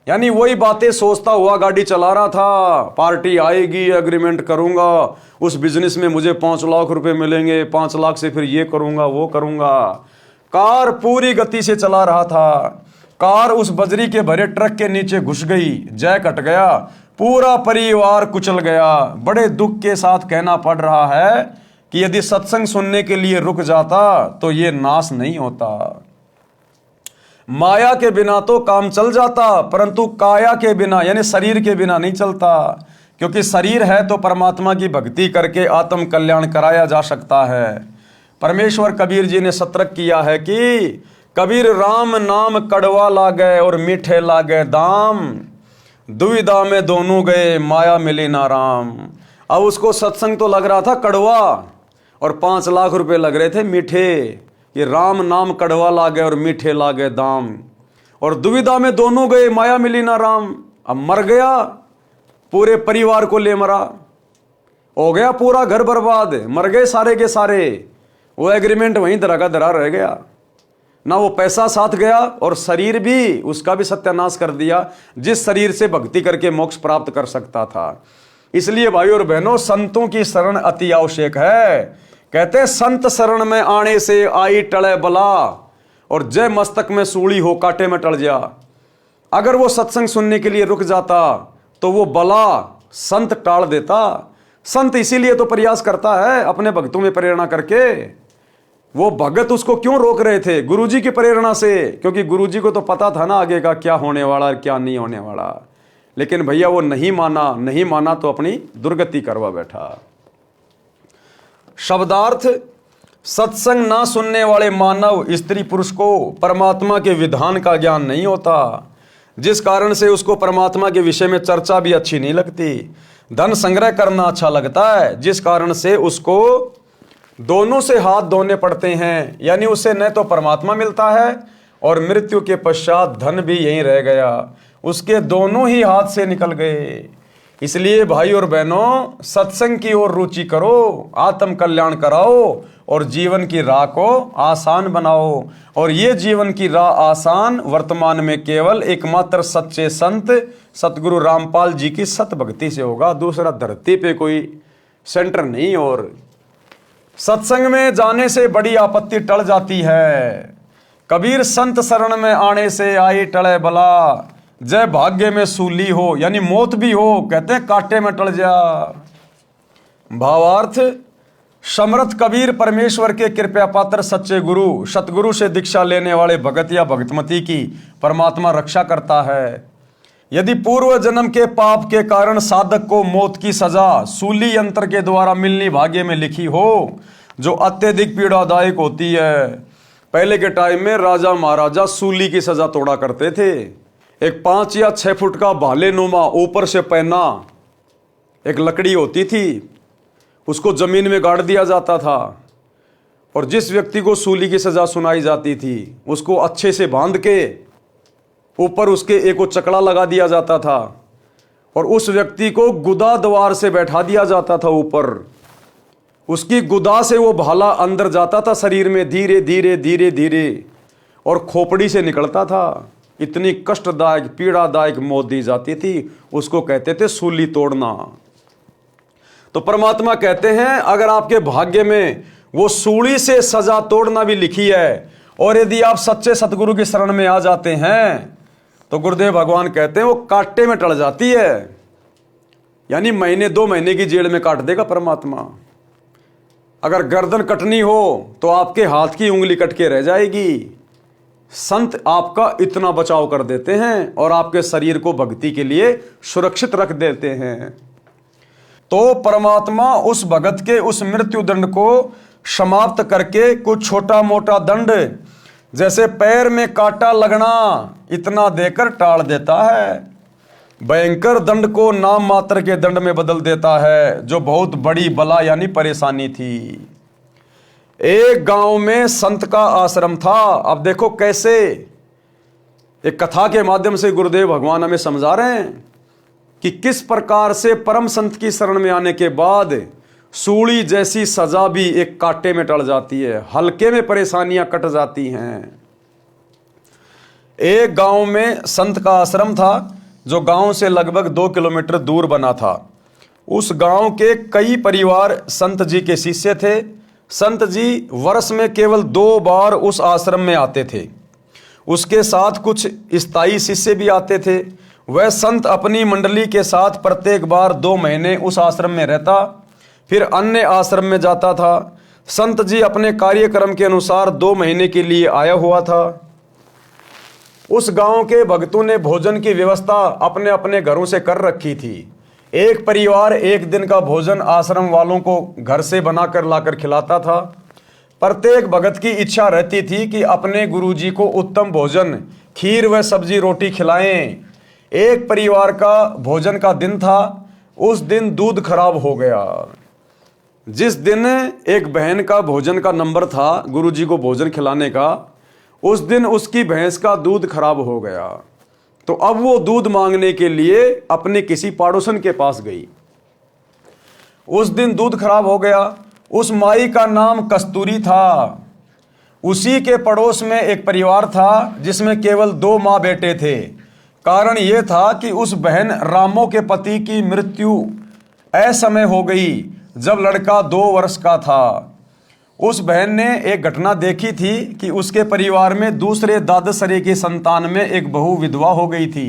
यानी वही बातें सोचता हुआ गाड़ी चला रहा था, पार्टी आएगी, एग्रीमेंट करूंगा, उस बिजनेस में मुझे 5 लाख रुपए मिलेंगे, 5 लाख से फिर ये करूंगा वो करूंगा। कार पूरी गति से चला रहा था। कार उस बजरी के भरे ट्रक के नीचे घुस गई, जैक हट गया, पूरा परिवार कुचल गया। बड़े दुख के साथ कहना पड़ रहा है कि यदि सत्संग सुनने के लिए रुक जाता तो ये नाश नहीं होता। माया के बिना तो काम चल जाता, परंतु काया के बिना यानी शरीर के बिना नहीं चलता, क्योंकि शरीर है तो परमात्मा की भक्ति करके आत्म कल्याण कराया जा सकता है। परमेश्वर कबीर जी ने सतर्क किया है कि कबीर राम नाम कड़वा लागे और मीठे लागे दाम, दुविधा में दोनों गए माया मिली ना राम। अब उसको सत्संग तो लग रहा था कड़वा और 5 लाख रुपए लग रहे थे मीठे। ये राम नाम कड़वा लागे और मीठे लागे दाम, और दुविधा में दोनों गए माया मिली ना राम। अब मर गया, पूरे परिवार को ले मरा, हो गया पूरा घर बर्बाद, मर गए सारे के सारे। वो एग्रीमेंट वहीं धरा का धरा रह गया, ना वो पैसा साथ गया और शरीर भी उसका भी सत्यानाश कर दिया, जिस शरीर से भक्ति करके मोक्ष प्राप्त कर सकता था। इसलिए भाई और बहनों, संतों की शरण अति आवश्यक है। कहते हैं संत शरण में आने से आई टले बला, और जय मस्तक में सूली हो कांटे में टल जा। अगर वो सत्संग सुनने के लिए रुक जाता तो वो बला संत टाल देता। संत इसीलिए तो प्रयास करता है अपने भक्तों में प्रेरणा करके। वो भगत उसको क्यों रोक रहे थे? गुरुजी की प्रेरणा से, क्योंकि गुरुजी को तो पता था ना आगे का क्या होने वाला और क्या नहीं होने वाला। लेकिन भैया वो नहीं माना तो अपनी दुर्गति करवा बैठा। शब्दार्थ, सत्संग ना सुनने वाले मानव स्त्री पुरुष को परमात्मा के विधान का ज्ञान नहीं होता, जिस कारण से उसको परमात्मा के विषय में चर्चा भी अच्छी नहीं लगती। धन संग्रह करना अच्छा लगता है, जिस कारण से उसको दोनों से हाथ धोने पड़ते हैं। यानी उसे न तो परमात्मा मिलता है और मृत्यु के पश्चात धन भी यहीं रह गया। उसके दोनों ही हाथ से निकल गए। इसलिए भाई और बहनों, सत्संग की ओर रुचि करो, आत्म कल्याण कराओ और जीवन की राह को आसान बनाओ। और ये जीवन की राह आसान वर्तमान में केवल एकमात्र सच्चे संत सतगुरु रामपाल जी की सत भक्ति से होगा। दूसरा धरती पे कोई सेंटर नहीं। और सत्संग में जाने से बड़ी आपत्ति टल जाती है। कबीर संत शरण में आने से आई टले बला, जय भाग्य में सूली हो, यानी मौत भी हो, कहते हैं कांटे में टल जा। भावार्थ, समर्थ कबीर परमेश्वर के कृपा पात्र सच्चे गुरु सतगुरु से दीक्षा लेने वाले भगत या भगतमती की परमात्मा रक्षा करता है। यदि पूर्व जन्म के पाप के कारण साधक को मौत की सजा सूली यंत्र के द्वारा मिलनी भाग्य में लिखी हो, जो अत्यधिक पीड़ादायक होती है। पहले के टाइम में राजा महाराजा सूली की सजा तोड़ा करते थे। एक 5 या 6 फुट का भाले नुमा ऊपर से पहना एक लकड़ी होती थी, उसको जमीन में गाड़ दिया जाता था। और जिस व्यक्ति को सूली की सजा सुनाई जाती थी उसको अच्छे से बांध के ऊपर उसके एक चकड़ा लगा दिया जाता था और उस व्यक्ति को गुदा द्वार से बैठा दिया जाता था ऊपर। उसकी गुदा से वो भाला अंदर जाता था शरीर में, धीरे धीरे धीरे धीरे, और खोपड़ी से निकलता था। इतनी कष्टदायक पीड़ादायक मौत दी जाती थी, उसको कहते थे सूली तोड़ना। तो परमात्मा कहते हैं अगर आपके भाग्य में वो सूली से सजा तोड़ना भी लिखी है और यदि आप सच्चे सतगुरु की शरण में आ जाते हैं तो गुरुदेव भगवान कहते हैं वो कांटे में टल जाती है। यानी महीने 2 महीने की जेल में काट देगा परमात्मा। अगर गर्दन कटनी हो तो आपके हाथ की उंगली कट के रह जाएगी। संत आपका इतना बचाव कर देते हैं और आपके शरीर को भक्ति के लिए सुरक्षित रख देते हैं। तो परमात्मा उस भगत के उस मृत्यु दंड को समाप्त करके कुछ छोटा मोटा दंड, जैसे पैर में कांटा लगना, इतना देकर टाल देता है। भयंकर दंड को नाम मात्र के दंड में बदल देता है, जो बहुत बड़ी बला यानी परेशानी थी। एक गांव में संत का आश्रम था। अब देखो कैसे एक कथा के माध्यम से गुरुदेव भगवान हमें समझा रहे हैं कि किस प्रकार से परम संत की शरण में आने के बाद सूली जैसी सजा भी एक कांटे में टल जाती है, हल्के में परेशानियां कट जाती हैं। एक गांव में संत का आश्रम था जो गांव से लगभग 2 किलोमीटर दूर बना था। उस गांव के कई परिवार संत जी के शिष्य थे। संत जी वर्ष में केवल 2 बार उस आश्रम में आते थे। उसके साथ कुछ स्थायी शिष्य भी आते थे। वह संत अपनी मंडली के साथ प्रत्येक बार 2 महीने उस आश्रम में रहता, फिर अन्य आश्रम में जाता था। संत जी अपने कार्यक्रम के अनुसार 2 महीने के लिए आया हुआ था। उस गांव के भक्तों ने भोजन की व्यवस्था अपने अपने घरों से कर रखी थी। एक परिवार एक दिन का भोजन आश्रम वालों को घर से बनाकर लाकर खिलाता था। प्रत्येक भगत की इच्छा रहती थी कि अपने गुरुजी को उत्तम भोजन, खीर व सब्जी रोटी खिलाएं। एक परिवार का भोजन का दिन था। उस दिन दूध खराब हो गया। जिस दिन एक बहन का भोजन का नंबर था गुरुजी को भोजन खिलाने का, उस दिन उसकी भैंस का दूध खराब हो गया। तो अब वो दूध मांगने के लिए अपने किसी पड़ोसन के पास गई। उस दिन दूध खराब हो गया। उस माई का नाम कस्तूरी था। उसी के पड़ोस में एक परिवार था जिसमें केवल 2 माँ बेटे थे। कारण यह था कि उस बहन रामो के पति की मृत्यु असमय हो गई जब लड़का 2 वर्ष का था। उस बहन ने एक घटना देखी थी कि उसके परिवार में दूसरे दादसरे की संतान में एक बहू विधवा हो गई थी।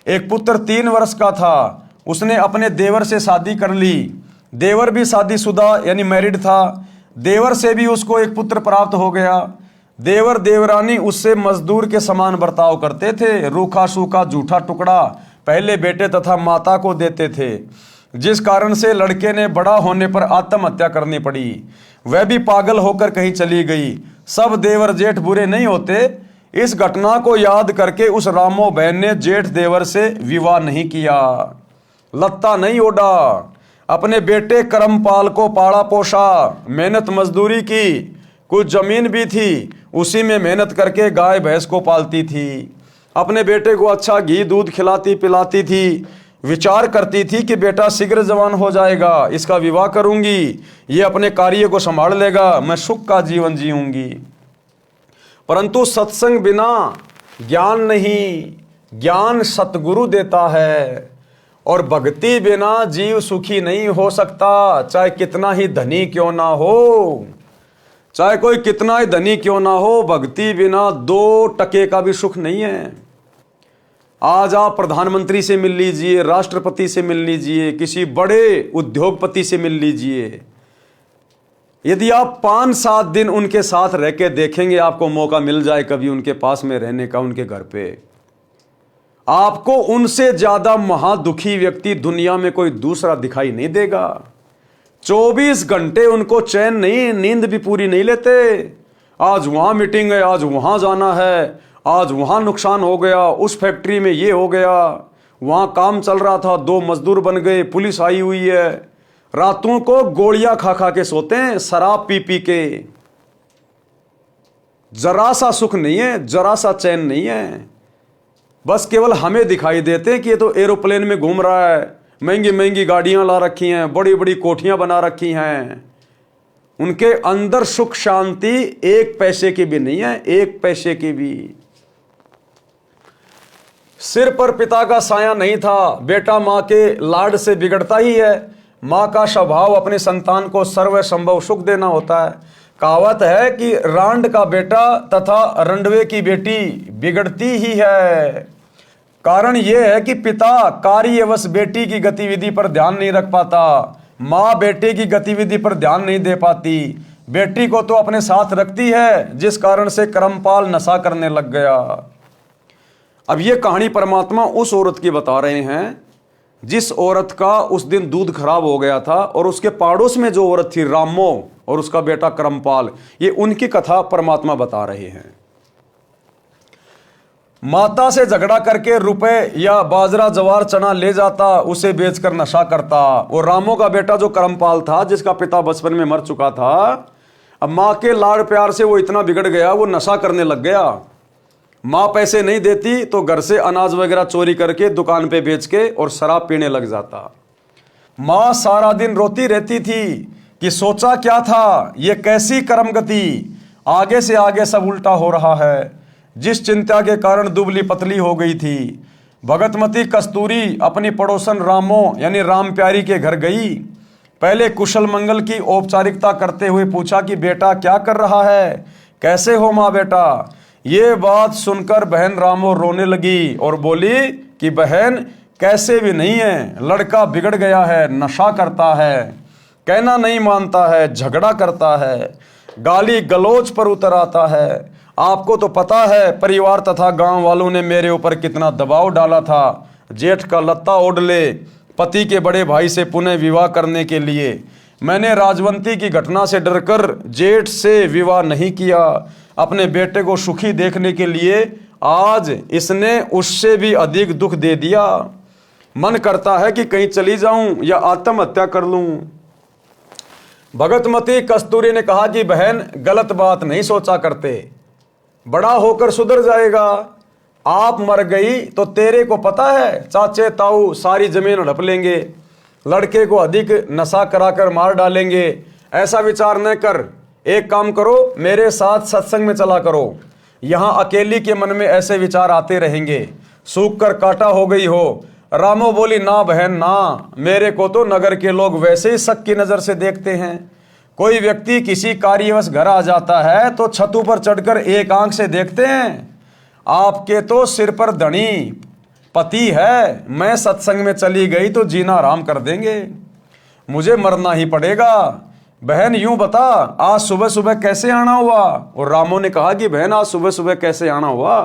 एक पुत्र 3 वर्ष का था। उसने अपने देवर से शादी कर ली। देवर भी शादीशुदा यानी मैरिड था। देवर से भी उसको एक पुत्र प्राप्त हो गया। देवर देवरानी उससे मजदूर के समान बर्ताव करते थे। रूखा सूखा जूठा टुकड़ा पहले बेटे तथा माता को देते थे, जिस कारण से लड़के ने बड़ा होने पर आत्महत्या करनी पड़ी। वह भी पागल होकर कहीं चली गई। सब देवर जेठ बुरे नहीं होते। इस घटना को याद करके उस रामो बहन ने जेठ देवर से विवाह नहीं किया, लत्ता नहीं ओढ़ा, अपने बेटे करमपाल को पाला पोसा, मेहनत मजदूरी की। कुछ जमीन भी थी, उसी में मेहनत करके गाय भैंस को पालती थी। अपने बेटे को अच्छा घी दूध खिलाती पिलाती थी, विचार करती थी कि बेटा शीघ्र जवान हो जाएगा, इसका विवाह करूंगी, ये अपने कार्य को संभाल लेगा, मैं सुख का जीवन जीऊंगी। परंतु सत्संग बिना ज्ञान नहीं, ज्ञान सतगुरु देता है, और भक्ति बिना जीव सुखी नहीं हो सकता, चाहे कितना ही धनी क्यों ना हो, चाहे कोई कितना ही धनी क्यों ना हो, भक्ति बिना 2 टके का भी सुख नहीं है। आज आप प्रधानमंत्री से मिल लीजिए, राष्ट्रपति से मिल लीजिए, किसी बड़े उद्योगपति से मिल लीजिए, यदि आप 5-7 दिन उनके साथ रह के देखेंगे, आपको मौका मिल जाए कभी उनके पास में रहने का, उनके घर पे, आपको उनसे ज्यादा महादुखी व्यक्ति दुनिया में कोई दूसरा दिखाई नहीं देगा। 24 घंटे उनको चैन नहीं, नींद भी पूरी नहीं लेते। आज वहां मीटिंग है, आज वहां जाना है, आज वहां नुकसान हो गया, उस फैक्ट्री में ये हो गया, वहां काम चल रहा था 2 मजदूर बन गए, पुलिस आई हुई है। रातों को गोलियां खा खा के सोते हैं, शराब पी पी के। जरा सा सुख नहीं है, जरा सा चैन नहीं है। बस केवल हमें दिखाई देते हैं कि ये तो एरोप्लेन में घूम रहा है, महंगी महंगी गाड़ियां ला रखी हैं, बड़ी बड़ी कोठियां बना रखी हैं। उनके अंदर सुख शांति 1 पैसे की भी नहीं है, 1 पैसे की भी। सिर पर पिता का साया नहीं था, बेटा मां के लाड से बिगड़ता ही है। मां का स्वभाव अपने संतान को सर्व संभव सुख देना होता है। कहावत है कि रांड का बेटा तथा रंडवे की बेटी बिगड़ती ही है। कारण यह है कि पिता कार्यवश बेटी की गतिविधि पर ध्यान नहीं रख पाता, माँ बेटे की गतिविधि पर ध्यान नहीं दे पाती। बेटी को तो अपने साथ रखती है, जिस कारण से करमपाल नशा करने लग गया। अब ये कहानी परमात्मा उस औरत की बता रहे हैं जिस औरत का उस दिन दूध खराब हो गया था, और उसके पड़ोस में जो औरत थी रामो और उसका बेटा करमपाल, ये उनकी कथा परमात्मा बता रहे हैं। माता से झगड़ा करके रुपए या बाजरा जवार चना ले जाता, उसे बेचकर नशा करता। और रामो का बेटा जो करमपाल था, जिसका पिता बचपन में मर चुका था, अब माँ के लाड़ प्यार से वो इतना बिगड़ गया, वो नशा करने लग गया। माँ पैसे नहीं देती तो घर से अनाज वगैरह चोरी करके दुकान पे बेच के और शराब पीने लग जाता। माँ सारा दिन रोती रहती थी कि सोचा क्या था, ये कैसी कर्म गति, आगे से आगे सब उल्टा हो रहा है। जिस चिंता के कारण दुबली पतली हो गई थी। भगतमती कस्तूरी अपनी पड़ोसन रामो यानी राम प्यारी के घर गई। पहले कुशल मंगल की औपचारिकता करते हुए पूछा कि बेटा क्या कर रहा है, कैसे हो माँ बेटा। ये बात सुनकर बहन रामो रोने लगी और बोली कि बहन कैसे भी नहीं है, लड़का बिगड़ गया है, नशा करता है, कहना नहीं मानता है, झगड़ा करता है, गाली गलौज पर उतर आता है। आपको तो पता है परिवार तथा गांव वालों ने मेरे ऊपर कितना दबाव डाला था। जेठ का लत्ता ओढ़ ले, पति के बड़े भाई से पुनः विवाह करने के लिए। मैंने राजवंती की घटना से डरकर जेठ से विवाह नहीं किया। अपने बेटे को सुखी देखने के लिए आज इसने उससे भी अधिक दुख दे दिया। मन करता है कि कहीं चली जाऊं या आत्महत्या कर लूं। भगतमती कस्तूरी ने कहा कि बहन गलत बात नहीं सोचा करते, बड़ा होकर सुधर जाएगा। आप मर गई तो तेरे को पता है चाचे ताऊ सारी जमीन हड़प लेंगे, लड़के को अधिक नशा कराकर मार डालेंगे। ऐसा विचार न कर, एक काम करो, मेरे साथ सत्संग में चला करो। यहाँ अकेली के मन में ऐसे विचार आते रहेंगे, सूख कर काटा हो गई हो। रामो बोली ना बहन ना, मेरे को तो नगर के लोग वैसे ही शक की नज़र से देखते हैं। कोई व्यक्ति किसी कार्यवश घर आ जाता है तो छतों पर चढ़कर एक आंख से देखते हैं। आपके तो सिर पर धनी पति है, मैं सत्संग में चली गई तो जीना आराम कर देंगे, मुझे मरना ही पड़ेगा। बहन यूं बता आज सुबह सुबह कैसे आना हुआ। और रामो ने कहा कि बहन आज सुबह सुबह कैसे आना हुआ।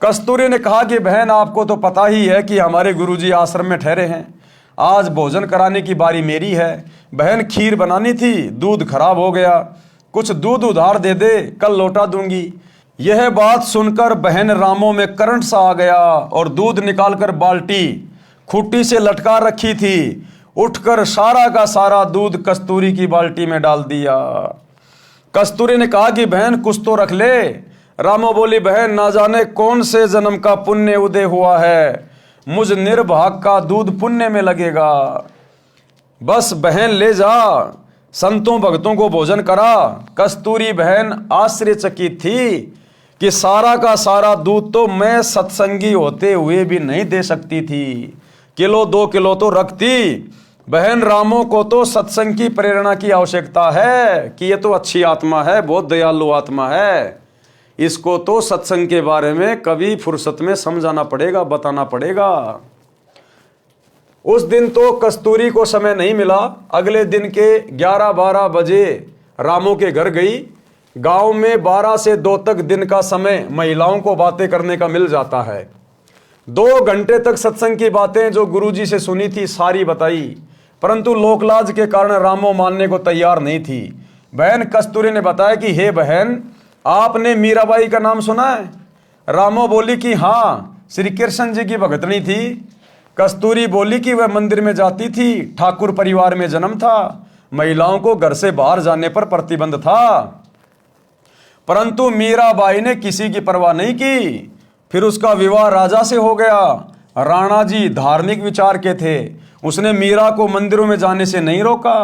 कस्तूरी ने कहा कि बहन आपको तो पता ही है कि हमारे गुरुजी आश्रम में ठहरे हैं, आज भोजन कराने की बारी मेरी है। बहन खीर बनानी थी, दूध खराब हो गया, कुछ दूध उधार दे दे, कल लौटा दूंगी। यह बात सुनकर बहन रामो में करंट सा आ गया और दूध निकालकर बाल्टी खूंटी से लटका रखी थी, उठकर सारा का सारा दूध कस्तूरी की बाल्टी में डाल दिया। कस्तूरी ने कहा कि बहन कुछ तो रख ले, रामो बोली, बहन ना जाने कौन से जन्म का पुण्य उदय हुआ है, मुझ निर्भाग का दूध पुण्य में लगेगा। बस बहन ले जा, संतों भक्तों को भोजन करा। कस्तूरी बहन आश्चर्यचकित थी कि सारा का सारा दूध तो मैं सत्संगी होते हुए भी नहीं दे सकती थी, किलो 2 किलो तो रखती। बहन रामो को तो सत्संग की प्रेरणा की आवश्यकता है कि ये तो अच्छी आत्मा है, बहुत दयालु आत्मा है, इसको तो सत्संग के बारे में कभी फुर्सत में समझाना पड़ेगा, बताना पड़ेगा। उस दिन तो कस्तूरी को समय नहीं मिला। अगले दिन के 11-12 बजे रामो के घर गई। गांव में 12 से 2 तक दिन का समय महिलाओं को बातें करने का मिल जाता है। 2 घंटे तक सत्संग की बातें जो गुरुजी से सुनी थी सारी बताई, परंतु लोकलाज के कारण रामो मानने को तैयार नहीं थी। बहन कस्तूरी ने बताया कि हे बहन, आपने मीराबाई का नाम सुना है? रामो बोली कि हाँ, श्री कृष्ण जी की भगतनी थी। कस्तूरी बोली कि वह मंदिर में जाती थी, ठाकुर परिवार में जन्म था, महिलाओं को घर से बाहर जाने पर प्रतिबंध था, परंतु मीराबाई ने किसी की परवाह नहीं की। फिर उसका विवाह राजा से हो गया। राणा जी धार्मिक विचार के थे, उसने मीरा को मंदिरों में जाने से नहीं रोका,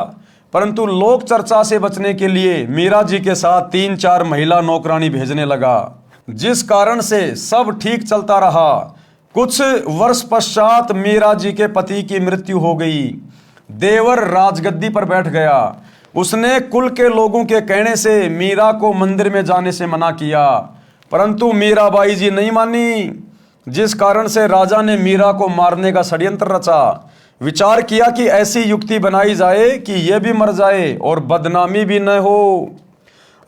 परंतु लोक चर्चा से बचने के लिए मीरा जी के साथ 3-4 महिला नौकरानी भेजने लगा, जिस कारण से सब ठीक चलता रहा। कुछ वर्ष पश्चात मीरा जी के पति की मृत्यु हो गई। देवर राजगद्दी पर बैठ गया। उसने कुल के लोगों के कहने से मीरा को मंदिर में जाने से मना किया, परंतु मीराबाई जी नहीं मानी, जिस कारण से राजा ने मीरा को मारने का षड्यंत्र रचा। विचार किया कि ऐसी युक्ति बनाई जाए कि यह भी मर जाए और बदनामी भी न हो।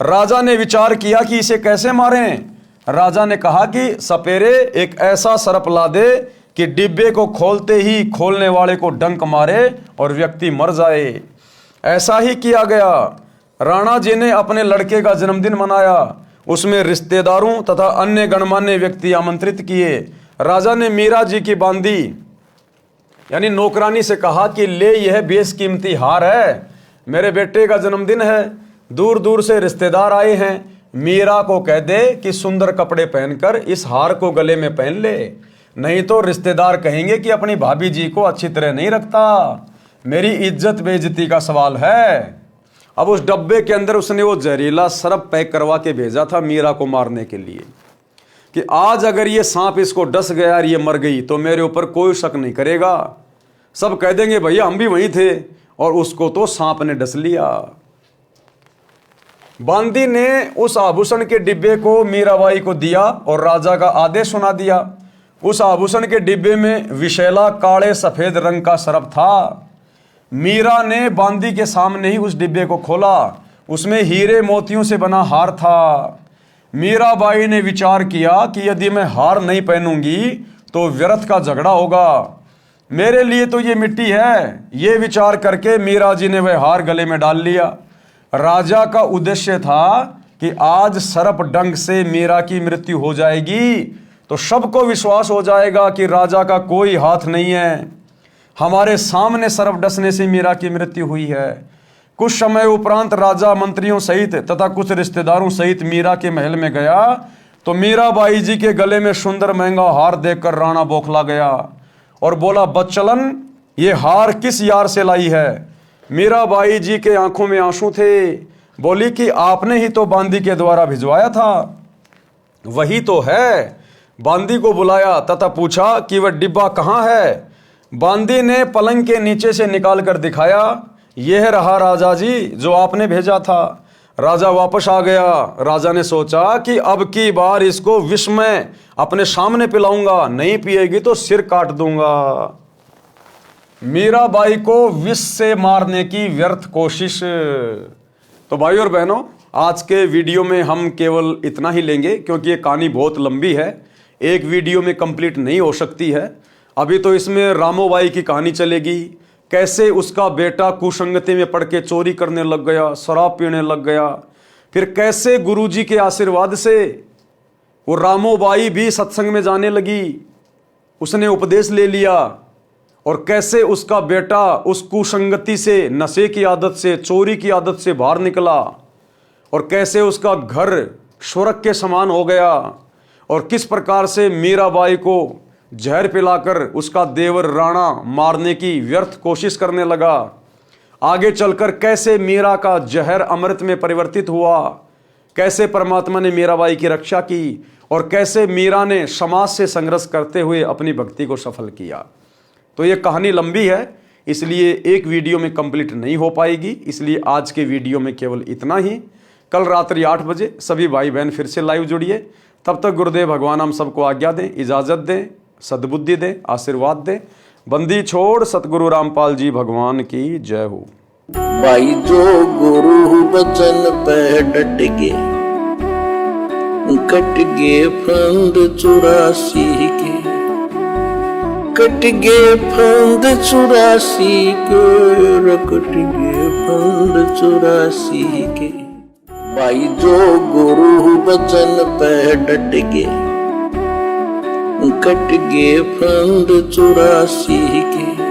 राजा ने विचार किया कि इसे कैसे मारें। राजा ने कहा कि सपेरे एक ऐसा सर्प ला दे कि डिब्बे को खोलते ही खोलने वाले को डंक मारे और व्यक्ति मर जाए। ऐसा ही किया गया। राणा जी ने अपने लड़के का जन्मदिन मनाया। उसमें रिश्तेदारों तथा अन्य गणमान्य व्यक्ति आमंत्रित किए। राजा ने मीरा जी की बांदी यानी नौकरानी से कहा कि ले, यह बेशकीमती हार है, मेरे बेटे का जन्मदिन है, दूर दूर से रिश्तेदार आए हैं, मीरा को कह दे कि सुंदर कपड़े पहनकर इस हार को गले में पहन ले, नहीं तो रिश्तेदार कहेंगे कि अपनी भाभी जी को अच्छी तरह नहीं रखता, मेरी इज्जत बेइज्जती का सवाल है। अब उस डब्बे के अंदर उसने वो जहरीला सर्प पैक करवा के भेजा था मीरा को मारने के लिए कि आज अगर ये सांप इसको डस गया और ये मर गई तो मेरे ऊपर कोई शक नहीं करेगा, सब कह देंगे भैया हम भी वहीं थे, और उसको तो सांप ने डस लिया। बांदी ने उस आभूषण के डिब्बे को मीराबाई को दिया और राजा का आदेश सुना दिया। उस आभूषण के डिब्बे में विशैला काले सफेद रंग का सर्प था। मीरा ने बांदी के सामने ही उस डिब्बे को खोला। उसमें हीरे मोतियों से बना हार था। मीराबाई ने विचार किया कि यदि मैं हार नहीं पहनूंगी तो व्यर्थ का झगड़ा होगा, मेरे लिए तो ये मिट्टी है। ये विचार करके मीरा जी ने वह हार गले में डाल लिया। राजा का उद्देश्य था कि आज सर्प डंक से मीरा की मृत्यु हो जाएगी तो सबको विश्वास हो जाएगा कि राजा का कोई हाथ नहीं है, हमारे सामने सर्प डसने से मीरा की मृत्यु हुई है। कुछ समय उपरांत राजा मंत्रियों सहित तथा कुछ रिश्तेदारों सहित मीरा के महल में गया तो मीराबाई जी के गले में सुंदर महंगा हार देखकर राणा बौखला गया और बोला, बच्चलन ये हार किस यार से लाई है? मीराबाई जी के आंखों में आंसू थे। बोली कि आपने ही तो बांदी के द्वारा भिजवाया था। वही तो है। बांदी को बुलाया तथा पूछा कि वह डिब्बा कहाँ है। बांदी ने पलंग के नीचे से निकाल कर दिखाया, यह रहा राजा जी जो आपने भेजा था। राजा वापस आ गया। राजा ने सोचा कि अब की बार इसको विष में अपने सामने पिलाऊंगा, नहीं पिएगी तो सिर काट दूंगा। मीराबाई को विष से मारने की व्यर्थ कोशिश। तो भाई और बहनों, आज के वीडियो में हम केवल इतना ही लेंगे क्योंकि ये कहानी बहुत लंबी है, एक वीडियो में कंप्लीट नहीं हो सकती है। अभी तो इसमें रामोबाई की कहानी चलेगी, कैसे उसका बेटा कुसंगति में पड़ के चोरी करने लग गया, शराब पीने लग गया, फिर कैसे गुरुजी के आशीर्वाद से वो रामोबाई भी सत्संग में जाने लगी, उसने उपदेश ले लिया, और कैसे उसका बेटा उस कुसंगति से, नशे की आदत से, चोरी की आदत से बाहर निकला, और कैसे उसका घर स्वर्ग के समान हो गया और किस प्रकार से मीराबाई को जहर पिलाकर उसका देवर राणा मारने की व्यर्थ कोशिश करने लगा। आगे चलकर कैसे मीरा का जहर अमृत में परिवर्तित हुआ, कैसे परमात्मा ने मीराबाई की रक्षा की और कैसे मीरा ने समाज से संघर्ष करते हुए अपनी भक्ति को सफल किया। तो ये कहानी लंबी है, इसलिए एक वीडियो में कंप्लीट नहीं हो पाएगी, इसलिए आज के वीडियो में केवल इतना ही। कल रात्रि 8 बजे सभी भाई बहन फिर से लाइव जुड़िए। तब तक गुरुदेव भगवान हम सबको आज्ञा दें, इजाज़त दें, सद्बुद्धि दें, आशीर्वाद दें। बंदी छोड़ सतगुरु रामपाल जी भगवान की जय हो। भाई जो गुरु बचन पे डट गे, कट गे फंद 84 के, कट गे फंद 84 के, कट गे फंद 84 के। भाई जो गुरु बचन पे डट गे, कट गे फंद 84 के।